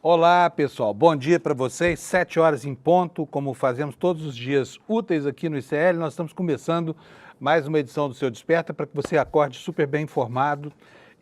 Olá, pessoal. Bom dia para vocês. 7 horas em ponto, como fazemos todos os dias úteis aqui no ICL. Nós estamos começando mais uma edição do Seu Desperta para que você acorde super bem informado.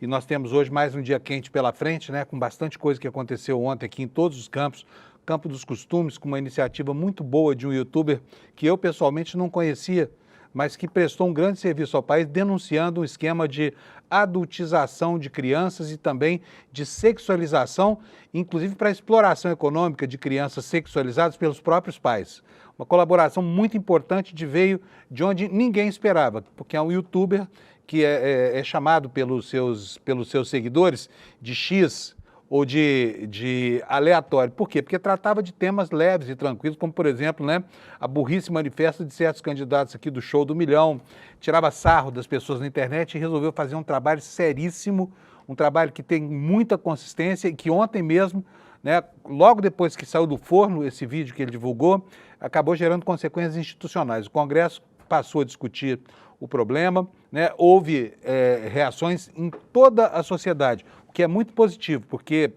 E nós temos hoje mais um dia quente pela frente, né? Com bastante coisa que aconteceu ontem aqui em todos os campos. Campo dos Costumes, com uma iniciativa muito boa de um youtuber que eu pessoalmente não conhecia, mas que prestou um grande serviço ao país, denunciando um esquema de adultização de crianças e também de sexualização, inclusive para exploração econômica de crianças sexualizadas pelos próprios pais. Uma colaboração muito importante veio de onde ninguém esperava, porque é um youtuber que é chamado pelos seus seguidores de X, ou de aleatório. Por quê? Porque tratava de temas leves e tranquilos, como, por exemplo, né, a burrice manifesta de certos candidatos aqui do Show do Milhão, tirava sarro das pessoas na internet e resolveu fazer um trabalho seríssimo, um trabalho que tem muita consistência e que ontem mesmo, né, logo depois que saiu do forno esse vídeo que ele divulgou, acabou gerando consequências institucionais. O Congresso passou a discutir o problema, né? Houve reações em toda a sociedade, o que é muito positivo, porque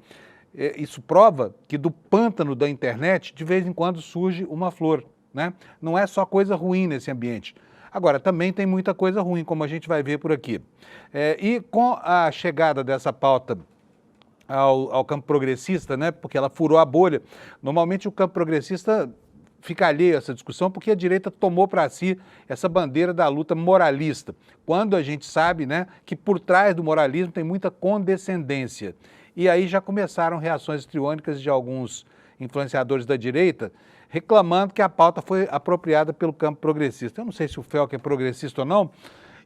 isso prova que do pântano da internet, de vez em quando surge uma flor, né? Não é só coisa ruim nesse ambiente. Agora, também tem muita coisa ruim, como a gente vai ver por aqui. E com a chegada dessa pauta ao campo progressista, né? Porque ela furou a bolha, normalmente o campo progressista fica alheio a essa discussão porque a direita tomou para si essa bandeira da luta moralista, quando a gente sabe, né, que por trás do moralismo tem muita condescendência. E aí já começaram reações histriônicas de alguns influenciadores da direita reclamando que a pauta foi apropriada pelo campo progressista. Eu não sei se o Felca é progressista ou não,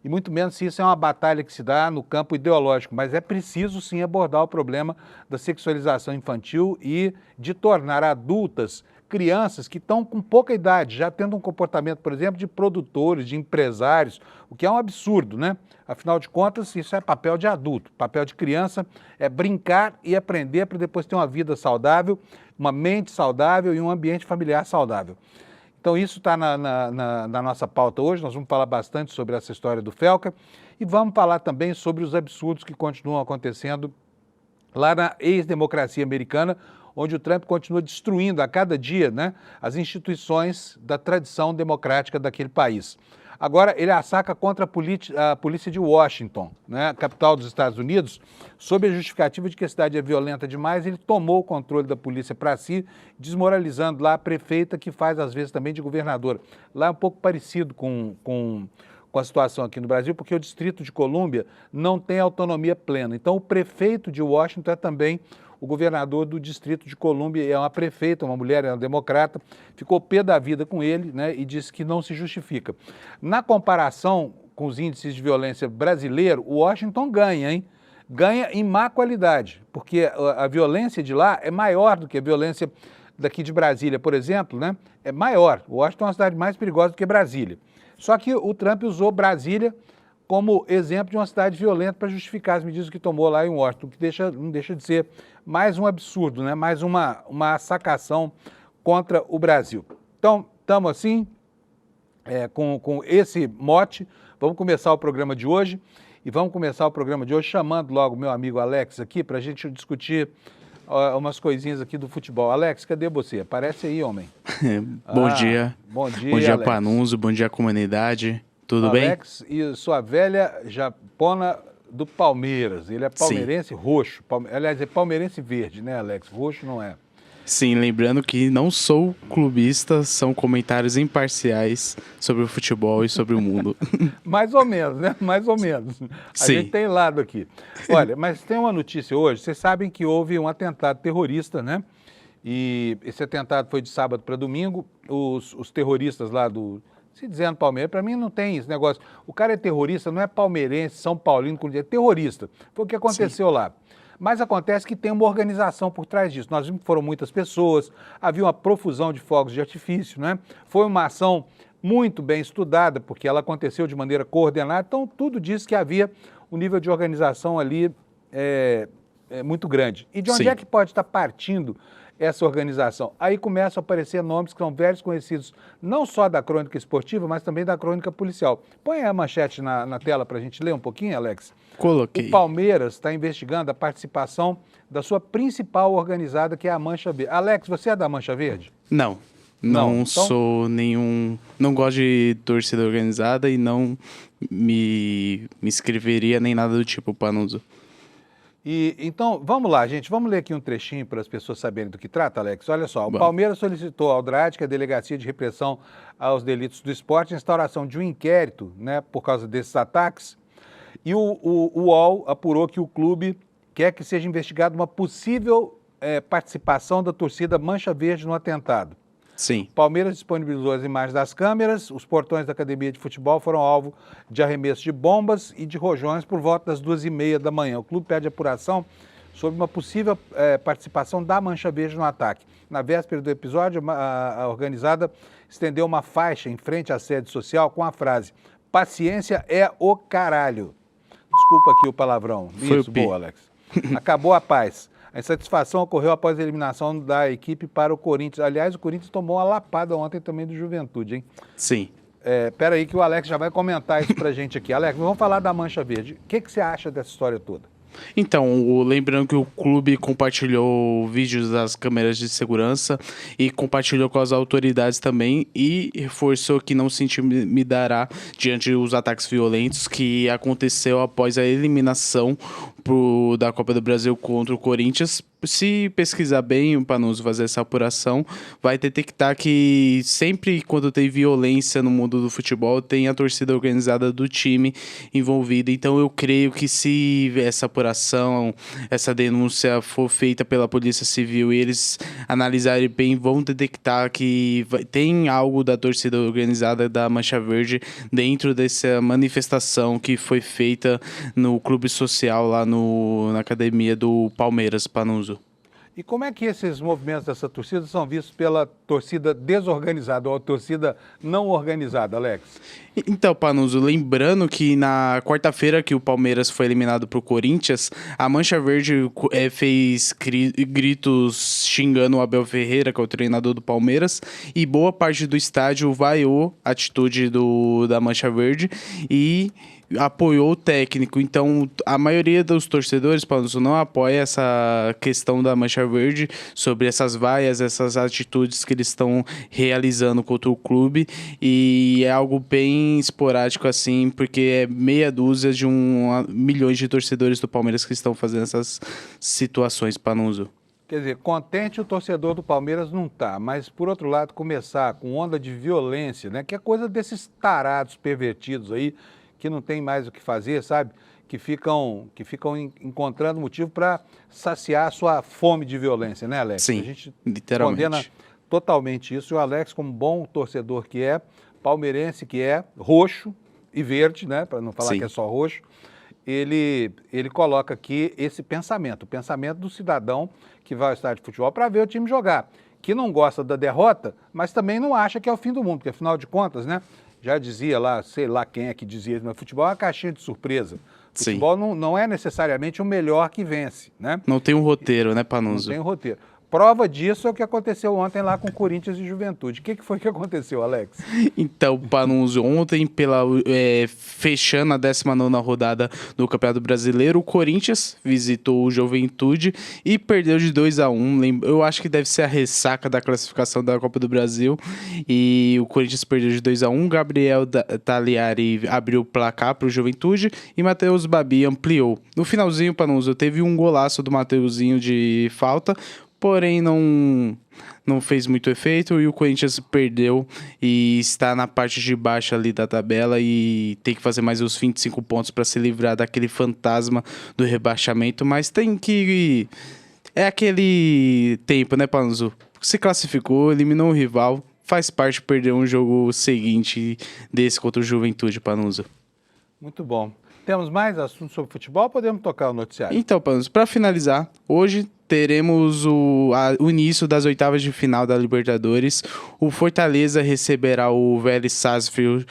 e muito menos se isso é uma batalha que se dá no campo ideológico, mas é preciso sim abordar o problema da sexualização infantil e de tornar adultas crianças que estão com pouca idade, já tendo um comportamento, por exemplo, de produtores, de empresários, o que é um absurdo, né? Afinal de contas, isso é papel de adulto. Papel de criança é brincar e aprender para depois ter uma vida saudável, uma mente saudável e um ambiente familiar saudável. Então isso está na nossa pauta hoje, nós vamos falar bastante sobre essa história do Felca e vamos falar também sobre os absurdos que continuam acontecendo lá na ex-democracia americana, onde o Trump continua destruindo a cada dia, né, as instituições da tradição democrática daquele país. Agora, ele assaca contra a polícia de Washington, né, a capital dos Estados Unidos, sob a justificativa de que a cidade é violenta demais. Ele tomou o controle da polícia para si, desmoralizando lá a prefeita, que faz às vezes também de governadora. Lá é um pouco parecido com a situação aqui no Brasil, porque o Distrito de Colômbia não tem autonomia plena. Então, o prefeito de Washington é também o governador do Distrito de Colômbia, é uma prefeita, uma mulher, é uma democrata, ficou pé da vida com ele, né, e disse que não se justifica. Na comparação com os índices de violência brasileiro, o Washington ganha, hein? Ganha em má qualidade, porque a violência de lá é maior do que a violência daqui de Brasília, por exemplo, né? É maior. O Washington é uma cidade mais perigosa do que Brasília. Só que o Trump usou Brasília como exemplo de uma cidade violenta para justificar as medidas que tomou lá em Washington, que não deixa de ser mais um absurdo, né? Mais uma assacação contra o Brasil. Então, estamos assim, com esse mote, vamos começar o programa de hoje, e vamos começar o programa de hoje chamando logo o meu amigo Alex aqui para a gente discutir umas coisinhas aqui do futebol. Alex, cadê você? Aparece aí, homem. Bom dia. Bom dia, Bom dia, Alex. Panuso. Bom dia, comunidade. Tudo bem? Alex e sua velha japona do Palmeiras. Ele é palmeirense roxo. Aliás, é palmeirense verde, né, Alex? Roxo não é. Sim, lembrando que não sou clubista, são comentários imparciais sobre o futebol e sobre o mundo. Mais ou menos, né? Mais ou menos. A gente tem lado aqui. Olha, mas tem uma notícia hoje. Vocês sabem que houve um atentado terrorista, né? E esse atentado foi de sábado para domingo. Os terroristas lá se dizendo Palmeiras, para mim não tem esse negócio. O cara é terrorista, não é palmeirense, São Paulino, é terrorista. Foi o que aconteceu lá. Mas acontece que tem uma organização por trás disso. Nós vimos que foram muitas pessoas, havia uma profusão de fogos de artifício, né? Foi uma ação muito bem estudada, porque ela aconteceu de maneira coordenada. Então, tudo diz que havia um nível de organização ali muito grande. E de onde é que pode estar partindo essa organização? Aí começam a aparecer nomes que são velhos conhecidos, não só da crônica esportiva, mas também da crônica policial. Põe a manchete na tela para a gente ler um pouquinho, Alex. Coloquei. O Palmeiras está investigando a participação da sua principal organizada, que é a Mancha Verde. Alex, você é da Mancha Verde? Não. Não, Não então- sou nenhum... Não gosto de torcida organizada e não me inscreveria nem nada do tipo, Panuso. Então, vamos lá, gente. Vamos ler aqui um trechinho para as pessoas saberem do que trata, Alex. Olha só, o Vamos. Palmeiras solicitou ao DRAD, que é a Delegacia de Repressão aos Delitos do Esporte, a instauração de um inquérito, né, por causa desses ataques. E o UOL apurou que o clube quer que seja investigada uma possível participação da torcida Mancha Verde no atentado. Sim. O Palmeiras disponibilizou as imagens das câmeras, os portões da academia de futebol foram alvo de arremesso de bombas e de rojões por volta das 2h30 da manhã. O clube pede apuração sobre uma possível participação da Mancha Verde no ataque. Na véspera do episódio, a organizada estendeu uma faixa em frente à sede social com a frase: "Paciência é o caralho". Desculpa aqui o palavrão. Foi Isso, o pi. boa, Alex. Acabou a paz. A insatisfação ocorreu após a eliminação da equipe para o Corinthians. Aliás, o Corinthians tomou uma lapada ontem também do Juventude, hein? Sim. Pera aí que o Alex já vai comentar isso pra gente aqui. Alex, vamos falar da Mancha Verde. O que você acha dessa história toda? Então, lembrando que o clube compartilhou vídeos das câmeras de segurança e compartilhou com as autoridades também e reforçou que não se intimidará diante dos ataques violentos que aconteceu após a eliminação da Copa do Brasil contra o Corinthians. Se pesquisar bem, o Panuso fazer essa apuração, vai detectar que sempre quando tem violência no mundo do futebol, tem a torcida organizada do time envolvida. Então eu creio que se essa apuração, essa denúncia for feita pela Polícia Civil e eles analisarem bem, vão detectar que tem algo da torcida organizada da Mancha Verde dentro dessa manifestação que foi feita no clube social lá na academia do Palmeiras, Panuso. E como é que esses movimentos dessa torcida são vistos pela torcida desorganizada ou a torcida não organizada, Alex? Então, Panuso, lembrando que na quarta-feira que o Palmeiras foi eliminado pro Corinthians, a Mancha Verde fez gritos xingando o Abel Ferreira, que é o treinador do Palmeiras, e boa parte do estádio vaiou a atitude da Mancha Verde e apoiou o técnico. Então, a maioria dos torcedores, Panuso, não apoia essa questão da Mancha Verde sobre essas vaias, essas atitudes que eles estão realizando contra o clube, e é algo bem esporádico assim, porque é meia dúzia de milhões de torcedores do Palmeiras que estão fazendo essas situações, Panuso. Quer dizer, contente o torcedor do Palmeiras não tá, mas por outro lado, começar com onda de violência, né, que é coisa desses tarados pervertidos aí, que não tem mais o que fazer, sabe? Que ficam encontrando motivo para saciar a sua fome de violência, né, Alex? Sim, a gente literalmente. condena totalmente isso. E o Alex, como bom torcedor que é, palmeirense que é, roxo e verde, né? Para não falar Sim. que é só roxo, ele coloca aqui esse pensamento, o pensamento do cidadão que vai ao estádio de futebol para ver o time jogar, que não gosta da derrota, mas também não acha que é o fim do mundo, porque afinal de contas, né? Já dizia lá, sei lá quem é que dizia, mas futebol é uma caixinha de surpresa. Futebol não é necessariamente o melhor que vence, né? Não tem um roteiro, né, Panuso? Não tem um roteiro. Prova disso é o que aconteceu ontem lá com Corinthians e Juventude. O que foi que aconteceu, Alex? Então, Panuso, ontem, fechando a 19ª rodada do Campeonato Brasileiro, o Corinthians visitou o Juventude e perdeu de 2-1. Eu acho que deve ser a ressaca da classificação da Copa do Brasil. E o Corinthians perdeu de 2-1. Gabriel Tagliari abriu o placar para o Juventude e Matheus Babi ampliou. No finalzinho, Panuso, teve um golaço do Mateuzinho de falta, porém não fez muito efeito e o Corinthians perdeu e está na parte de baixo ali da tabela e tem que fazer mais os 25 pontos para se livrar daquele fantasma do rebaixamento, mas tem que... É aquele tempo, né, Panuso? Se classificou, eliminou o rival, faz parte perder um jogo seguinte desse contra o Juventude, Panuso. Muito bom. Temos mais assuntos sobre futebol ou podemos tocar o noticiário? Então, Panuso, para finalizar, hoje teremos o início das oitavas de final da Libertadores. O Fortaleza receberá o Vélez Sarsfield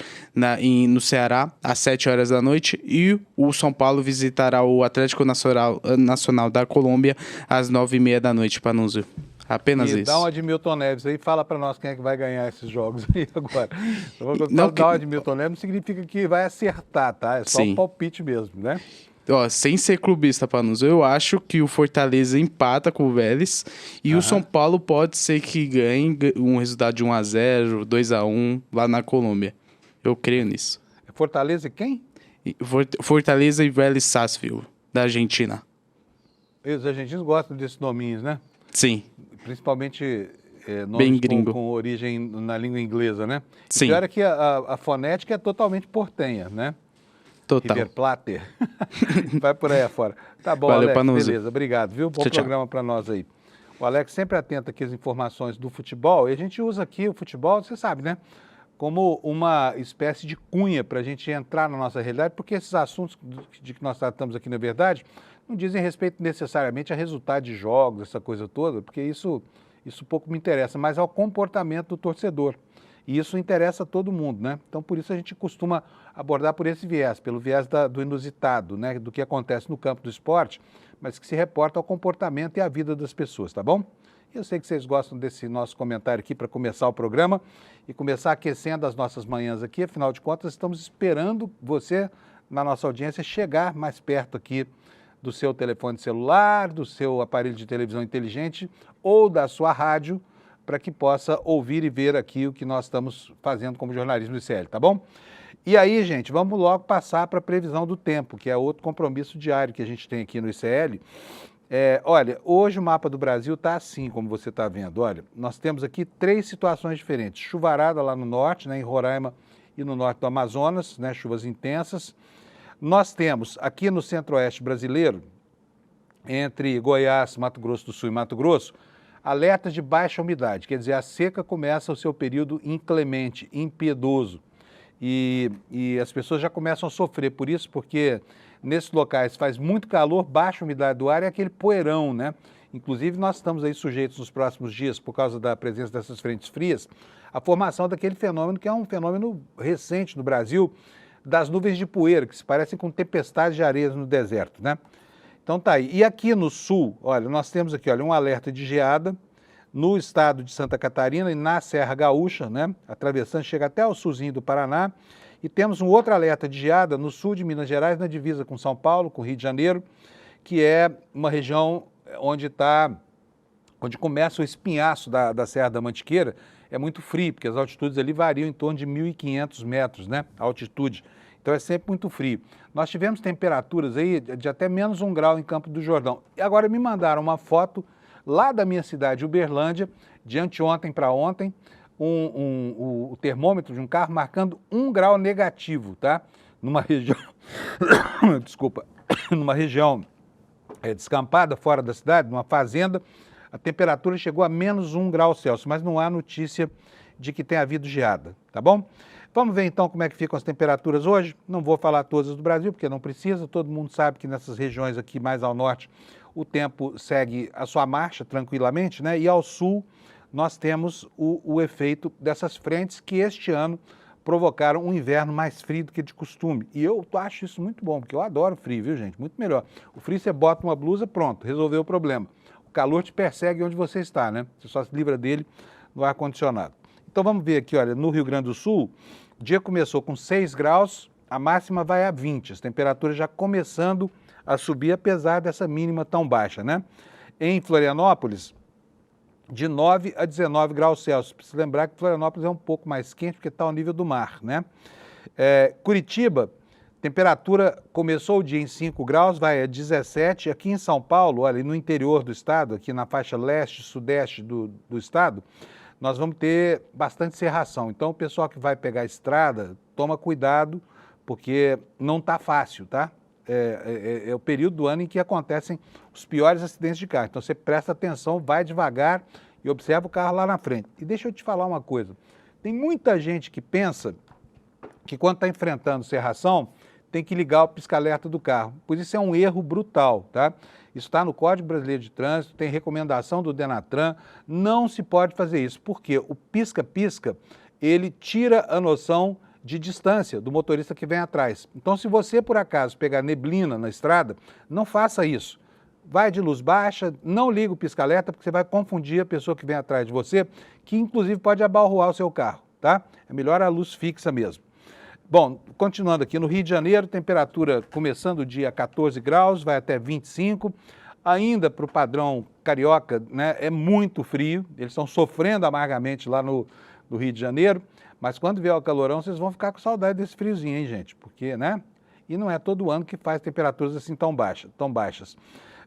no Ceará às 7 horas da noite e o São Paulo visitará o Atlético Nacional da Colômbia às 9h30 da noite, Panuso. Apenas isso. Dá uma de Milton Neves aí, fala para nós quem é que vai ganhar esses jogos aí agora. Quando Não, dá uma de Milton Neves não significa que vai acertar, tá? É só Sim. um palpite mesmo, né? Ó, sem ser clubista, Panuso, eu acho que o Fortaleza empata com o Vélez e o São Paulo pode ser que ganhe um resultado de 1-0, 2-1 lá na Colômbia. Eu creio nisso. Fortaleza e quem? Fortaleza e Vélez Sarsfield, da Argentina. E os argentinos gostam desses nominhos, né? Sim. Principalmente nomes Bem gringo. com origem na língua inglesa, né? Sim. E pior é que a fonética é totalmente portenha, né? Total. River Plate. Vai por aí afora. Tá bom, Valeu, Alex, Panuso. beleza. Obrigado, viu? Bom Tchau, tchau. programa para nós aí. O Alex sempre atento aqui às informações do futebol, e a gente usa aqui o futebol, você sabe, né? Como uma espécie de cunha para a gente entrar na nossa realidade, porque esses assuntos de que nós tratamos aqui, na verdade, não dizem respeito necessariamente a resultado de jogos, essa coisa toda, porque isso pouco me interessa, mas ao comportamento do torcedor. E isso interessa a todo mundo, né? Então, por isso a gente costuma abordar por esse viés, pelo viés do inusitado, né? Do que acontece no campo do esporte, mas que se reporta ao comportamento e à vida das pessoas, tá bom? Eu sei que vocês gostam desse nosso comentário aqui para começar o programa e começar aquecendo as nossas manhãs aqui. Afinal de contas, estamos esperando você, na nossa audiência, chegar mais perto aqui do seu telefone celular, do seu aparelho de televisão inteligente ou da sua rádio, para que possa ouvir e ver aqui o que nós estamos fazendo como jornalismo do ICL, tá bom? E aí, gente, vamos logo passar para a previsão do tempo, que é outro compromisso diário que a gente tem aqui no ICL. Olha, hoje o mapa do Brasil está assim, como você está vendo. Olha, nós temos aqui 3 situações diferentes. Chuvarada lá no norte, né, em Roraima e no norte do Amazonas, né, chuvas intensas. Nós temos aqui no centro-oeste brasileiro, entre Goiás, Mato Grosso do Sul e Mato Grosso, alertas de baixa umidade, quer dizer, a seca começa o seu período inclemente, impiedoso. E as pessoas já começam a sofrer por isso, porque nesses locais faz muito calor, baixa umidade do ar e aquele poeirão, né? Inclusive, nós estamos aí sujeitos nos próximos dias, por causa da presença dessas frentes frias, a formação daquele fenômeno que é um fenômeno recente no Brasil, das nuvens de poeira, que se parecem com tempestades de areia no deserto, né? Então tá aí. E aqui no sul, olha, nós temos aqui, olha, um alerta de geada no estado de Santa Catarina e na Serra Gaúcha, né? Atravessando, chega até o sulzinho do Paraná. E temos um outro alerta de geada no sul de Minas Gerais, na divisa com São Paulo, com Rio de Janeiro, que é uma região onde começa o espinhaço da Serra da Mantiqueira. É muito frio, porque as altitudes ali variam em torno de 1.500 metros, né? A altitude. Então é sempre muito frio. Nós tivemos temperaturas aí de até menos 1 grau em Campo do Jordão. E agora me mandaram uma foto lá da minha cidade, Uberlândia, de anteontem para ontem, o termômetro de um carro marcando 1 grau negativo, tá? Numa região, desculpa, numa região descampada fora da cidade, numa fazenda, a temperatura chegou a menos 1 grau Celsius, mas não há notícia de que tenha havido geada, tá bom? Vamos ver então como é que ficam as temperaturas hoje. Não vou falar todas do Brasil, porque não precisa. Todo mundo sabe que nessas regiões aqui mais ao norte o tempo segue a sua marcha tranquilamente, né? E ao sul nós temos o efeito dessas frentes que este ano provocaram um inverno mais frio do que de costume. E eu acho isso muito bom, porque eu adoro frio, viu, gente? Muito melhor. O frio você bota uma blusa, pronto, resolveu o problema. O calor te persegue onde você está, né? Você só se livra dele no ar-condicionado. Então vamos ver aqui, olha, no Rio Grande do Sul, o dia começou com 6 graus, a máxima vai a 20, as temperaturas já começando a subir, apesar dessa mínima tão baixa, né? Em Florianópolis, de 9 a 19 graus Celsius. Precisa lembrar que Florianópolis é um pouco mais quente, porque está ao nível do mar, né? Curitiba, temperatura começou o dia em 5 graus, vai a 17. Aqui em São Paulo, olha, no interior do estado, aqui na faixa leste, sudeste do estado, nós vamos ter bastante cerração. Então, o pessoal que vai pegar a estrada, toma cuidado, porque não está fácil, tá? É o período do ano em que acontecem os piores acidentes de carro. Então, você presta atenção, vai devagar e observa o carro lá na frente. E deixa eu te falar uma coisa. Tem muita gente que pensa que quando está enfrentando cerração, tem que ligar o pisca-alerta do carro. Pois isso é um erro brutal, tá? Isso está no Código Brasileiro de Trânsito, tem recomendação do Denatran, não se pode fazer isso, porque o pisca-pisca, ele tira a noção de distância do motorista que vem atrás. Então, se você, por acaso, pegar neblina na estrada, não faça isso. Vai de luz baixa, não liga o pisca-alerta, porque você vai confundir a pessoa que vem atrás de você, que inclusive pode abalroar o seu carro, tá? É melhor a luz fixa mesmo. Bom, continuando aqui, no Rio de Janeiro, temperatura começando o dia 14 graus, vai até 25. Ainda para o padrão carioca, né, é muito frio, eles estão sofrendo amargamente lá no Rio de Janeiro, mas quando vier o calorão, vocês vão ficar com saudade desse friozinho, hein, gente? Porque, né? E não é todo ano que faz temperaturas assim tão baixas.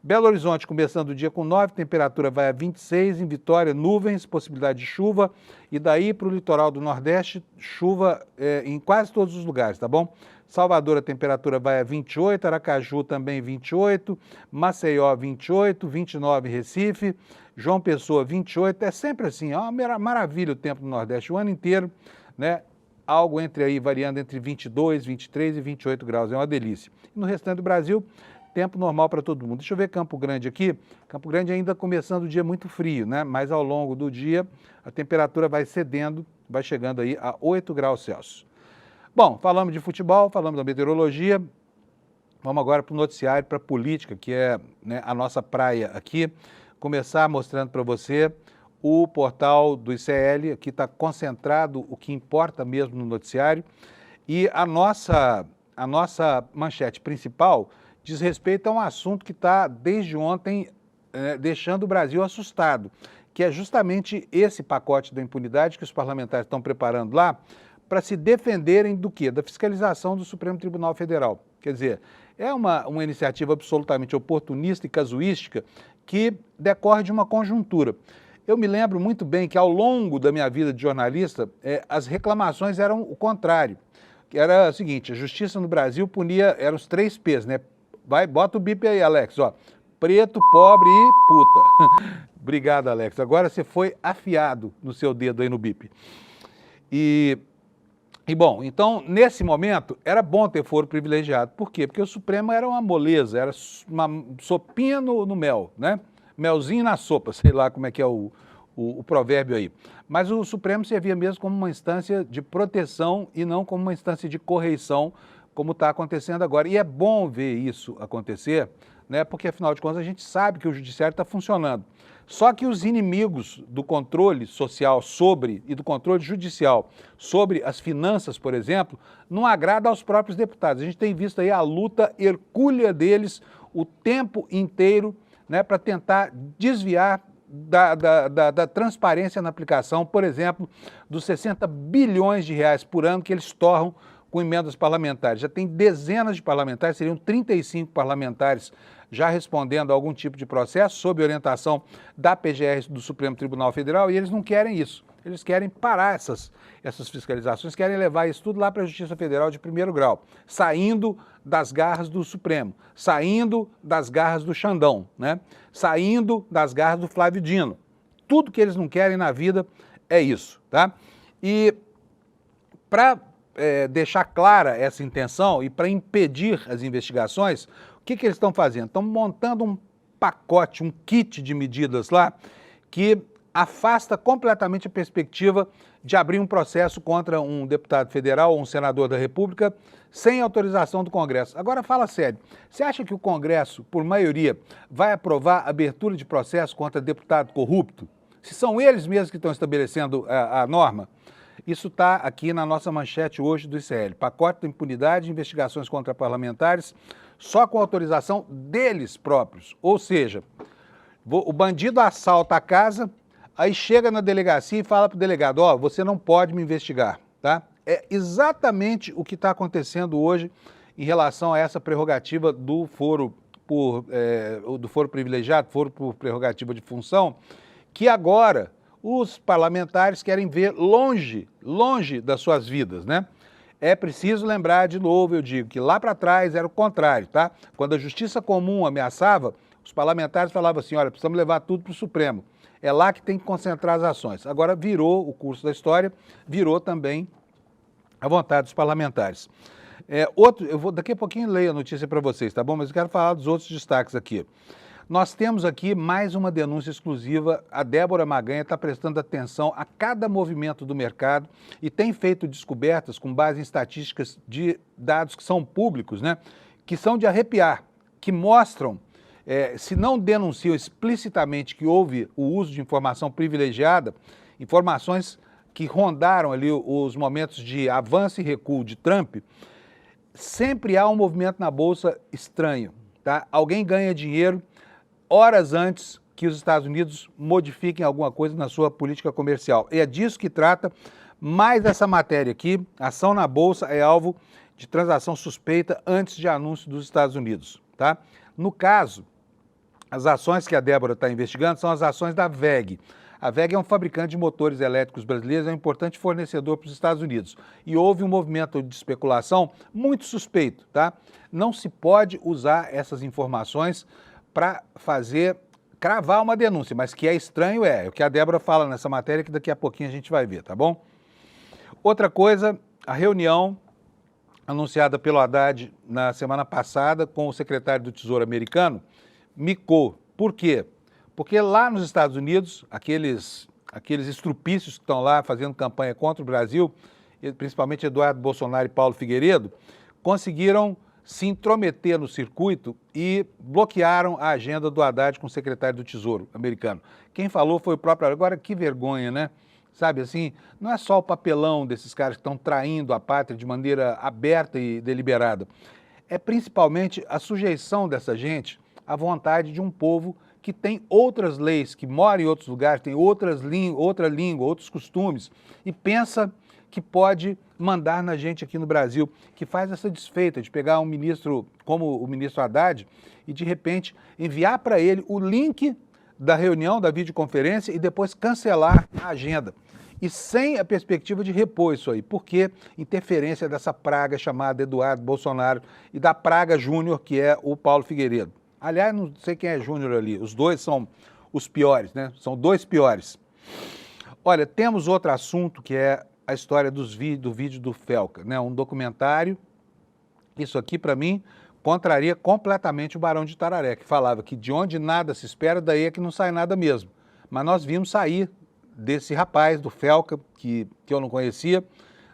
Belo Horizonte começando o dia com 9, temperatura vai a 26, em Vitória nuvens, possibilidade de chuva, e daí para o litoral do Nordeste, chuva em quase todos os lugares, tá bom? Salvador a temperatura vai a 28, Aracaju também 28, Maceió 28, 29 Recife, João Pessoa 28, é sempre assim, é uma maravilha o tempo no Nordeste o ano inteiro, né? Algo entre aí, variando entre 22, 23 e 28 graus, é uma delícia. E no restante do Brasil, tempo normal para todo mundo. Deixa eu ver Campo Grande aqui. Campo Grande ainda começando o dia muito frio, né? Mas ao longo do dia a temperatura vai cedendo, vai chegando aí a 8 graus Celsius. Bom, falamos de futebol, falamos da meteorologia. Vamos agora para o noticiário, para a política, que é, né, a nossa praia aqui. Começar mostrando para você o portal do ICL. Aqui está concentrado o que importa mesmo no noticiário. E a nossa manchete principal diz respeito a um assunto que está, desde ontem, deixando o Brasil assustado, que é justamente esse pacote da impunidade que os parlamentares estão preparando lá para se defenderem do quê? Da fiscalização do Supremo Tribunal Federal. Quer dizer, é uma iniciativa absolutamente oportunista e casuística que decorre de uma conjuntura. Eu me lembro muito bem que ao longo da minha vida de jornalista, as reclamações eram o contrário. Que era o seguinte, a justiça no Brasil punia, eram os 3 P's, né? Vai, bota o bip aí, Alex, ó. Preto, pobre e puta. Obrigado, Alex. Agora você foi afiado no seu dedo aí no bip. E bom, então, nesse momento, era bom ter foro privilegiado. Por quê? Porque o Supremo era uma moleza, era uma sopinha no mel, né? Melzinho na sopa, sei lá como é que é o provérbio aí. Mas o Supremo servia mesmo como uma instância de proteção e não como uma instância de correição, como está acontecendo agora. E é bom ver isso acontecer, né? Porque, afinal de contas, a gente sabe que o judiciário está funcionando. Só que os inimigos do controle social e do controle judicial sobre as finanças, por exemplo, não agradam aos próprios deputados. A gente tem visto aí a luta hercúlea deles o tempo inteiro, né, para tentar desviar da transparência na aplicação, por exemplo, dos 60 bilhões de reais por ano que eles torram com emendas parlamentares. Já tem dezenas de parlamentares, seriam 35 parlamentares já respondendo a algum tipo de processo sob orientação da PGR do Supremo Tribunal Federal, e eles não querem isso. Eles querem parar essas fiscalizações, querem levar isso tudo lá para a Justiça Federal de primeiro grau, saindo das garras do Supremo, saindo das garras do Xandão, né? Saindo das garras do Flávio Dino. Tudo que eles não querem na vida é isso, tá? E para deixar clara essa intenção e para impedir as investigações, o que eles estão fazendo? Estão montando um pacote, um kit de medidas lá que afasta completamente a perspectiva de abrir um processo contra um deputado federal ou um senador da República sem autorização do Congresso. Agora, fala sério, você acha que o Congresso, por maioria, vai aprovar a abertura de processo contra deputado corrupto? Se são eles mesmos que estão estabelecendo a norma? Isso está aqui na nossa manchete hoje do ICL. Pacote da impunidade, investigações contra parlamentares, só com autorização deles próprios. Ou seja, o bandido assalta a casa, aí chega na delegacia e fala para o delegado, ó, você não pode me investigar, tá? É exatamente o que está acontecendo hoje em relação a essa prerrogativa do foro privilegiado, foro por prerrogativa de função, que agora os parlamentares querem ver longe das suas vidas, né? É preciso lembrar de novo, eu digo, que lá para trás era o contrário, tá? Quando a justiça comum ameaçava, os parlamentares falavam assim, olha, precisamos levar tudo para o Supremo. É lá que tem que concentrar as ações. Agora virou o curso da história, virou também a vontade dos parlamentares. Daqui a pouquinho leio a notícia para vocês, tá bom? Mas eu quero falar dos outros destaques aqui. Nós temos aqui mais uma denúncia exclusiva. A Débora Maganha está prestando atenção a cada movimento do mercado e tem feito descobertas com base em estatísticas de dados que são públicos, né? Que são de arrepiar, que mostram, se não denunciam explicitamente que houve o uso de informação privilegiada, informações que rondaram ali os momentos de avanço e recuo de Trump, sempre há um movimento na Bolsa estranho, tá? Alguém ganha dinheiro horas antes que os Estados Unidos modifiquem alguma coisa na sua política comercial. E é disso que trata mais essa matéria aqui. Ação na Bolsa é alvo de transação suspeita antes de anúncio dos Estados Unidos, tá? No caso, as ações que a Débora está investigando são as ações da WEG. A WEG é um fabricante de motores elétricos brasileiros, é um importante fornecedor para os Estados Unidos. E houve um movimento de especulação muito suspeito, tá? Não se pode usar essas informações para cravar uma denúncia, mas que é estranho é o que a Débora fala nessa matéria, que daqui a pouquinho a gente vai ver, tá bom? Outra coisa, a reunião anunciada pelo Haddad na semana passada com o secretário do Tesouro americano micou. Por quê? Porque lá nos Estados Unidos, aqueles estrupícios que estão lá fazendo campanha contra o Brasil, principalmente Eduardo Bolsonaro e Paulo Figueiredo, conseguiram se intrometer no circuito e bloquearam a agenda do Haddad com o secretário do Tesouro americano. Quem falou foi o próprio... Agora, que vergonha, né? Sabe assim, não é só o papelão desses caras que estão traindo a pátria de maneira aberta e deliberada. É principalmente a sujeição dessa gente à vontade de um povo que tem outras leis, que mora em outros lugares, tem outra língua, outros costumes, e pensa que pode mandar na gente aqui no Brasil, que faz essa desfeita de pegar um ministro como o ministro Haddad e, de repente, enviar para ele o link da reunião, da videoconferência e depois cancelar a agenda. E sem a perspectiva de repor isso aí, porque interferência dessa praga chamada Eduardo Bolsonaro e da praga júnior, que é o Paulo Figueiredo. Aliás, não sei quem é júnior ali, os dois são os piores, né? São dois piores. Olha, temos outro assunto que é a história do vídeo do Felca, né? Um documentário. Isso aqui, para mim, contraria completamente o Barão de Itararé, que falava que de onde nada se espera, daí é que não sai nada mesmo. Mas nós vimos sair desse rapaz, do Felca, que eu não conhecia,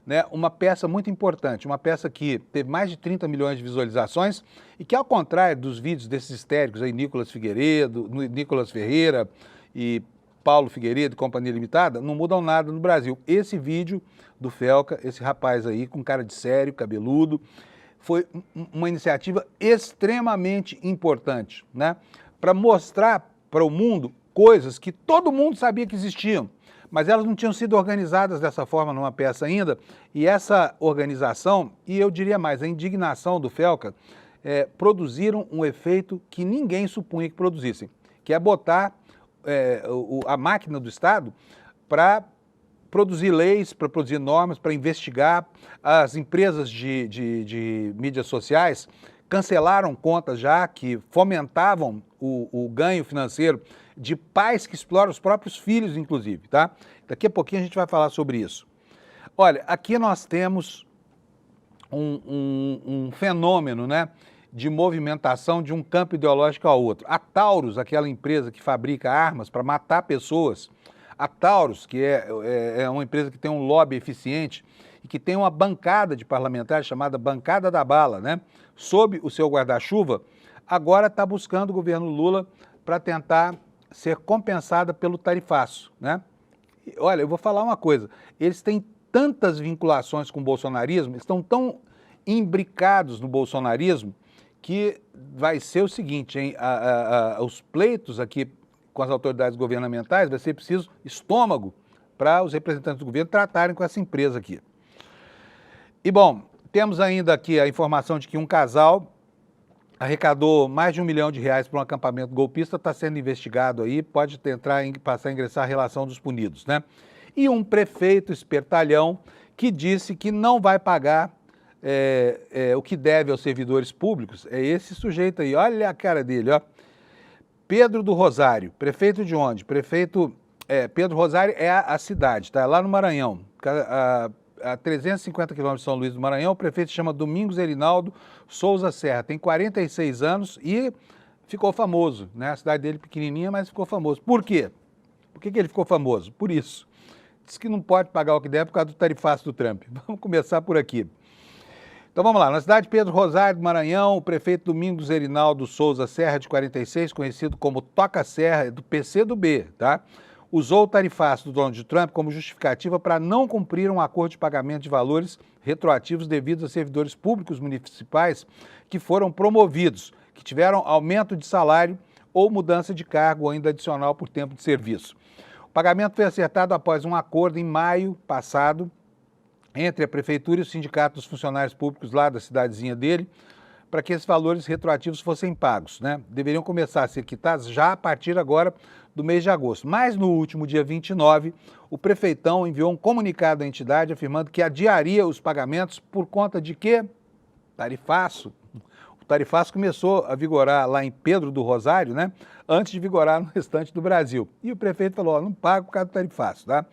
né, uma peça muito importante, uma peça que teve mais de 30 milhões de visualizações e que, ao contrário dos vídeos desses histéricos aí, Nicolas Ferreira e Paulo Figueiredo e Companhia Limitada, não mudam nada no Brasil. Esse vídeo do Felca, esse rapaz aí com cara de sério, cabeludo, foi uma iniciativa extremamente importante, né, para mostrar para o mundo coisas que todo mundo sabia que existiam, mas elas não tinham sido organizadas dessa forma numa peça ainda, e essa organização, e eu diria mais, a indignação do Felca, produziram um efeito que ninguém supunha que produzissem, que é botar a máquina do Estado para produzir leis, para produzir normas, para investigar. As empresas de mídias sociais cancelaram contas já que fomentavam o ganho financeiro de pais que exploram os próprios filhos, inclusive, tá? Daqui a pouquinho a gente vai falar sobre isso. Olha, aqui nós temos um fenômeno, né, de movimentação de um campo ideológico ao outro. A Taurus, aquela empresa que fabrica armas para matar pessoas, a Taurus, que é uma empresa que tem um lobby eficiente e que tem uma bancada de parlamentares chamada Bancada da Bala, né, sob o seu guarda-chuva, agora está buscando o governo Lula para tentar ser compensada pelo tarifaço, né? E, olha, eu vou falar uma coisa, eles têm tantas vinculações com o bolsonarismo, estão tão imbricados no bolsonarismo, que vai ser o seguinte, hein? Os pleitos aqui com as autoridades governamentais vai ser preciso estômago para os representantes do governo tratarem com essa empresa aqui. E bom, temos ainda aqui a informação de que um casal arrecadou mais de R$1 milhão para um acampamento golpista, está sendo investigado aí, pode passar a ingressar a relação dos punidos, né? E um prefeito espertalhão que disse que não vai pagar o que deve aos servidores públicos, é esse sujeito aí, olha a cara dele, ó. Pedro do Rosário, prefeito de onde? Pedro Rosário é a cidade, tá? Lá no Maranhão, a 350 quilômetros de São Luís do Maranhão. O prefeito se chama Domingos Erinaldo Souza Serra, tem 46 anos e ficou famoso, né? A cidade dele pequenininha, mas ficou famoso. Por quê? Por que ele ficou famoso? Por isso. Diz que não pode pagar o que deve por causa do tarifaço do Trump. Vamos começar por aqui. Então vamos lá, na cidade de Pedro Rosário do Maranhão, o prefeito Domingos Erinaldo Souza Serra, de 46, conhecido como Toca Serra, do PCdoB, tá? usou o tarifaço do Donald Trump como justificativa para não cumprir um acordo de pagamento de valores retroativos devidos a servidores públicos municipais que foram promovidos, que tiveram aumento de salário ou mudança de cargo ainda adicional por tempo de serviço. O pagamento foi acertado após um acordo em maio passado entre a Prefeitura e o Sindicato dos Funcionários Públicos lá da cidadezinha dele, para que esses valores retroativos fossem pagos, né? Deveriam começar a ser quitados já a partir agora do mês de agosto. Mas no último dia 29, o prefeitão enviou um comunicado à entidade afirmando que adiaria os pagamentos por conta de quê? Tarifaço. O tarifaço começou a vigorar lá em Pedro do Rosário, né? Antes de vigorar no restante do Brasil. E o prefeito falou, ó, não pago por causa do tarifaço, tá?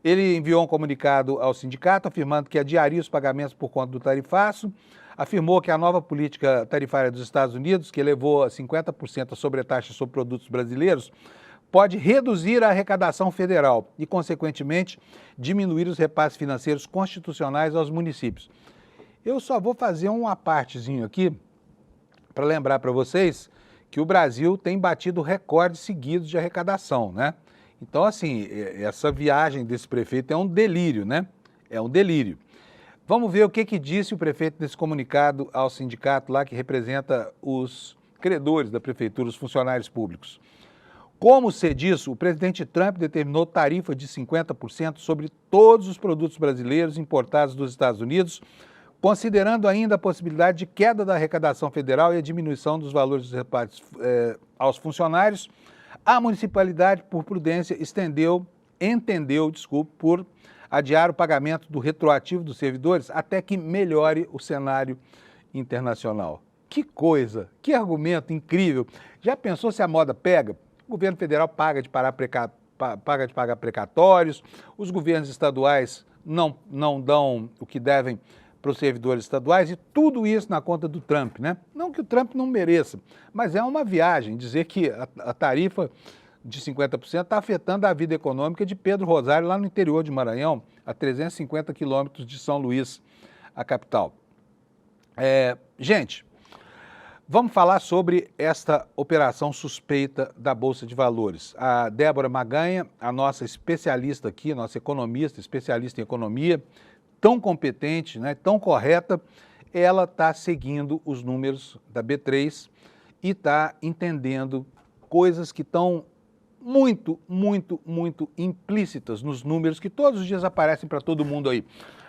Ele enviou um comunicado ao sindicato afirmando que adiaria os pagamentos por conta do tarifaço, afirmou que a nova política tarifária dos Estados Unidos, que elevou a 50% a sobretaxa sobre produtos brasileiros, pode reduzir a arrecadação federal e, consequentemente, diminuir os repasses financeiros constitucionais aos municípios. Eu só vou fazer um apartezinho aqui para lembrar para vocês que o Brasil tem batido recordes seguidos de arrecadação, né? Então, assim, essa viagem desse prefeito é um delírio, né? É um delírio. Vamos ver o que disse o prefeito nesse comunicado ao sindicato lá que representa os credores da prefeitura, os funcionários públicos. Como ser disso, o presidente Trump determinou tarifa de 50% sobre todos os produtos brasileiros importados dos Estados Unidos, considerando ainda a possibilidade de queda da arrecadação federal e a diminuição dos valores dos repasses aos funcionários. A municipalidade, por prudência, entendeu por adiar o pagamento do retroativo dos servidores até que melhore o cenário internacional. Que coisa, que argumento incrível. Já pensou se a moda pega? O governo federal paga de pagar precatórios, os governos estaduais não dão o que devem para os servidores estaduais e tudo isso na conta do Trump, né? Não que o Trump não mereça, mas é uma viagem dizer que a tarifa de 50% está afetando a vida econômica de Pedro Rosário, lá no interior de Maranhão, a 350 quilômetros de São Luís, a capital. Gente, vamos falar sobre esta operação suspeita da Bolsa de Valores. A Débora Maganha, a nossa especialista aqui, nossa economista, especialista em economia, tão competente, né, tão correta, ela está seguindo os números da B3 e está entendendo coisas que estão muito implícitas nos números que todos os dias aparecem para todo mundo aí.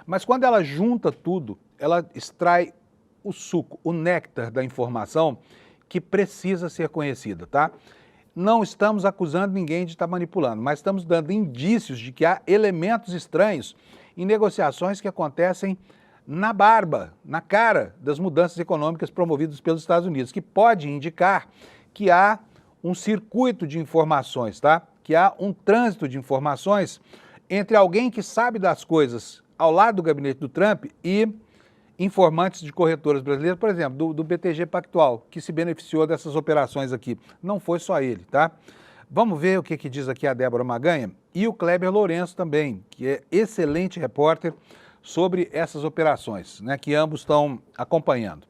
Mas quando ela junta tudo, ela extrai o suco, o néctar da informação que precisa ser conhecida, tá? Não estamos acusando ninguém de estar manipulando, mas estamos dando indícios de que há elementos estranhos em negociações que acontecem na barba, na cara das mudanças econômicas promovidas pelos Estados Unidos, que pode indicar que há um circuito de informações, tá? Que há um trânsito de informações entre alguém que sabe das coisas ao lado do gabinete do Trump e informantes de corretoras brasileiras, por exemplo, do BTG Pactual, que se beneficiou dessas operações aqui. Não foi só ele, tá? Vamos ver o que diz aqui a Débora Maganha e o Kleber Lourenço também, que é excelente repórter sobre essas operações, né, que ambos estão acompanhando.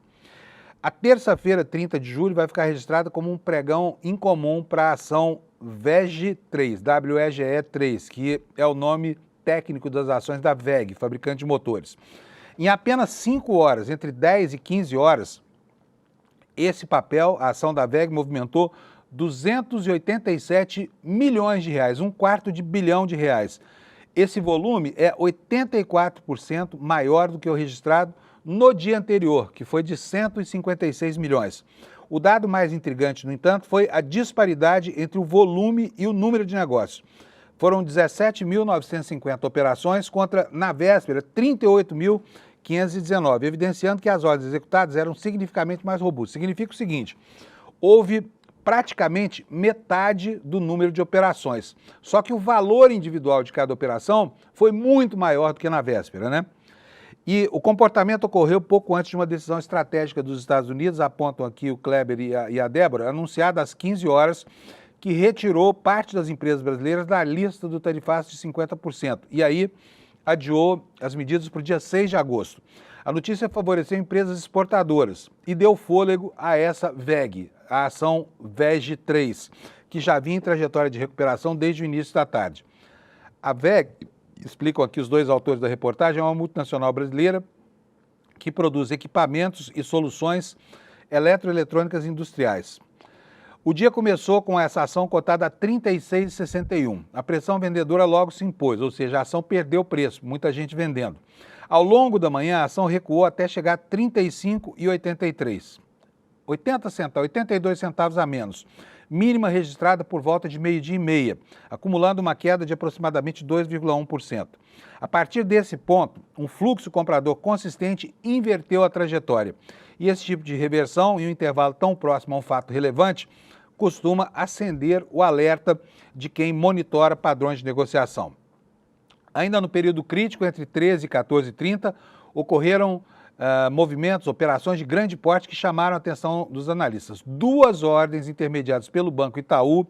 A terça-feira, 30 de julho, vai ficar registrada como um pregão incomum para a ação WEGE-3, WEGE-3, que é o nome técnico das ações da WEG, fabricante de motores. Em apenas 5 horas, entre 10 e 15 horas, esse papel, a ação da WEG, movimentou 287 milhões de reais, R$1/4 bilhão. Esse volume é 84% maior do que o registrado no dia anterior, que foi de 156 milhões. O dado mais intrigante, no entanto, foi a disparidade entre o volume e o número de negócios. Foram 17.950 operações contra, na véspera, 38.519, evidenciando que as ordens executadas eram significativamente mais robustas. Significa o seguinte, houve praticamente metade do número de operações, só que o valor individual de cada operação foi muito maior do que na véspera, né? E o comportamento ocorreu pouco antes de uma decisão estratégica dos Estados Unidos, apontam aqui o Kleber e a Débora, anunciada às 15 horas, que retirou parte das empresas brasileiras da lista do tarifaço de 50%. E aí adiou as medidas para o dia 6 de agosto. A notícia favoreceu empresas exportadoras e deu fôlego a essa WEG, a ação WEG-3, que já vinha em trajetória de recuperação desde o início da tarde. A WEG, explicam aqui os dois autores da reportagem, é uma multinacional brasileira que produz equipamentos e soluções eletroeletrônicas industriais. O dia começou com essa ação cotada a R$ 36,61. A pressão vendedora logo se impôs, ou seja, a ação perdeu preço, muita gente vendendo. Ao longo da manhã, a ação recuou até chegar a R$ 35,83. 82 centavos a menos, mínima registrada por volta de meio-dia e meia, acumulando uma queda de aproximadamente 2,1%. A partir desse ponto, um fluxo comprador consistente inverteu a trajetória. E esse tipo de reversão, em um intervalo tão próximo a um fato relevante, costuma acender o alerta de quem monitora padrões de negociação. Ainda no período crítico, entre 13 e 14h30, ocorreram movimentos, operações de grande porte que chamaram a atenção dos analistas. Duas ordens intermediadas pelo Banco Itaú,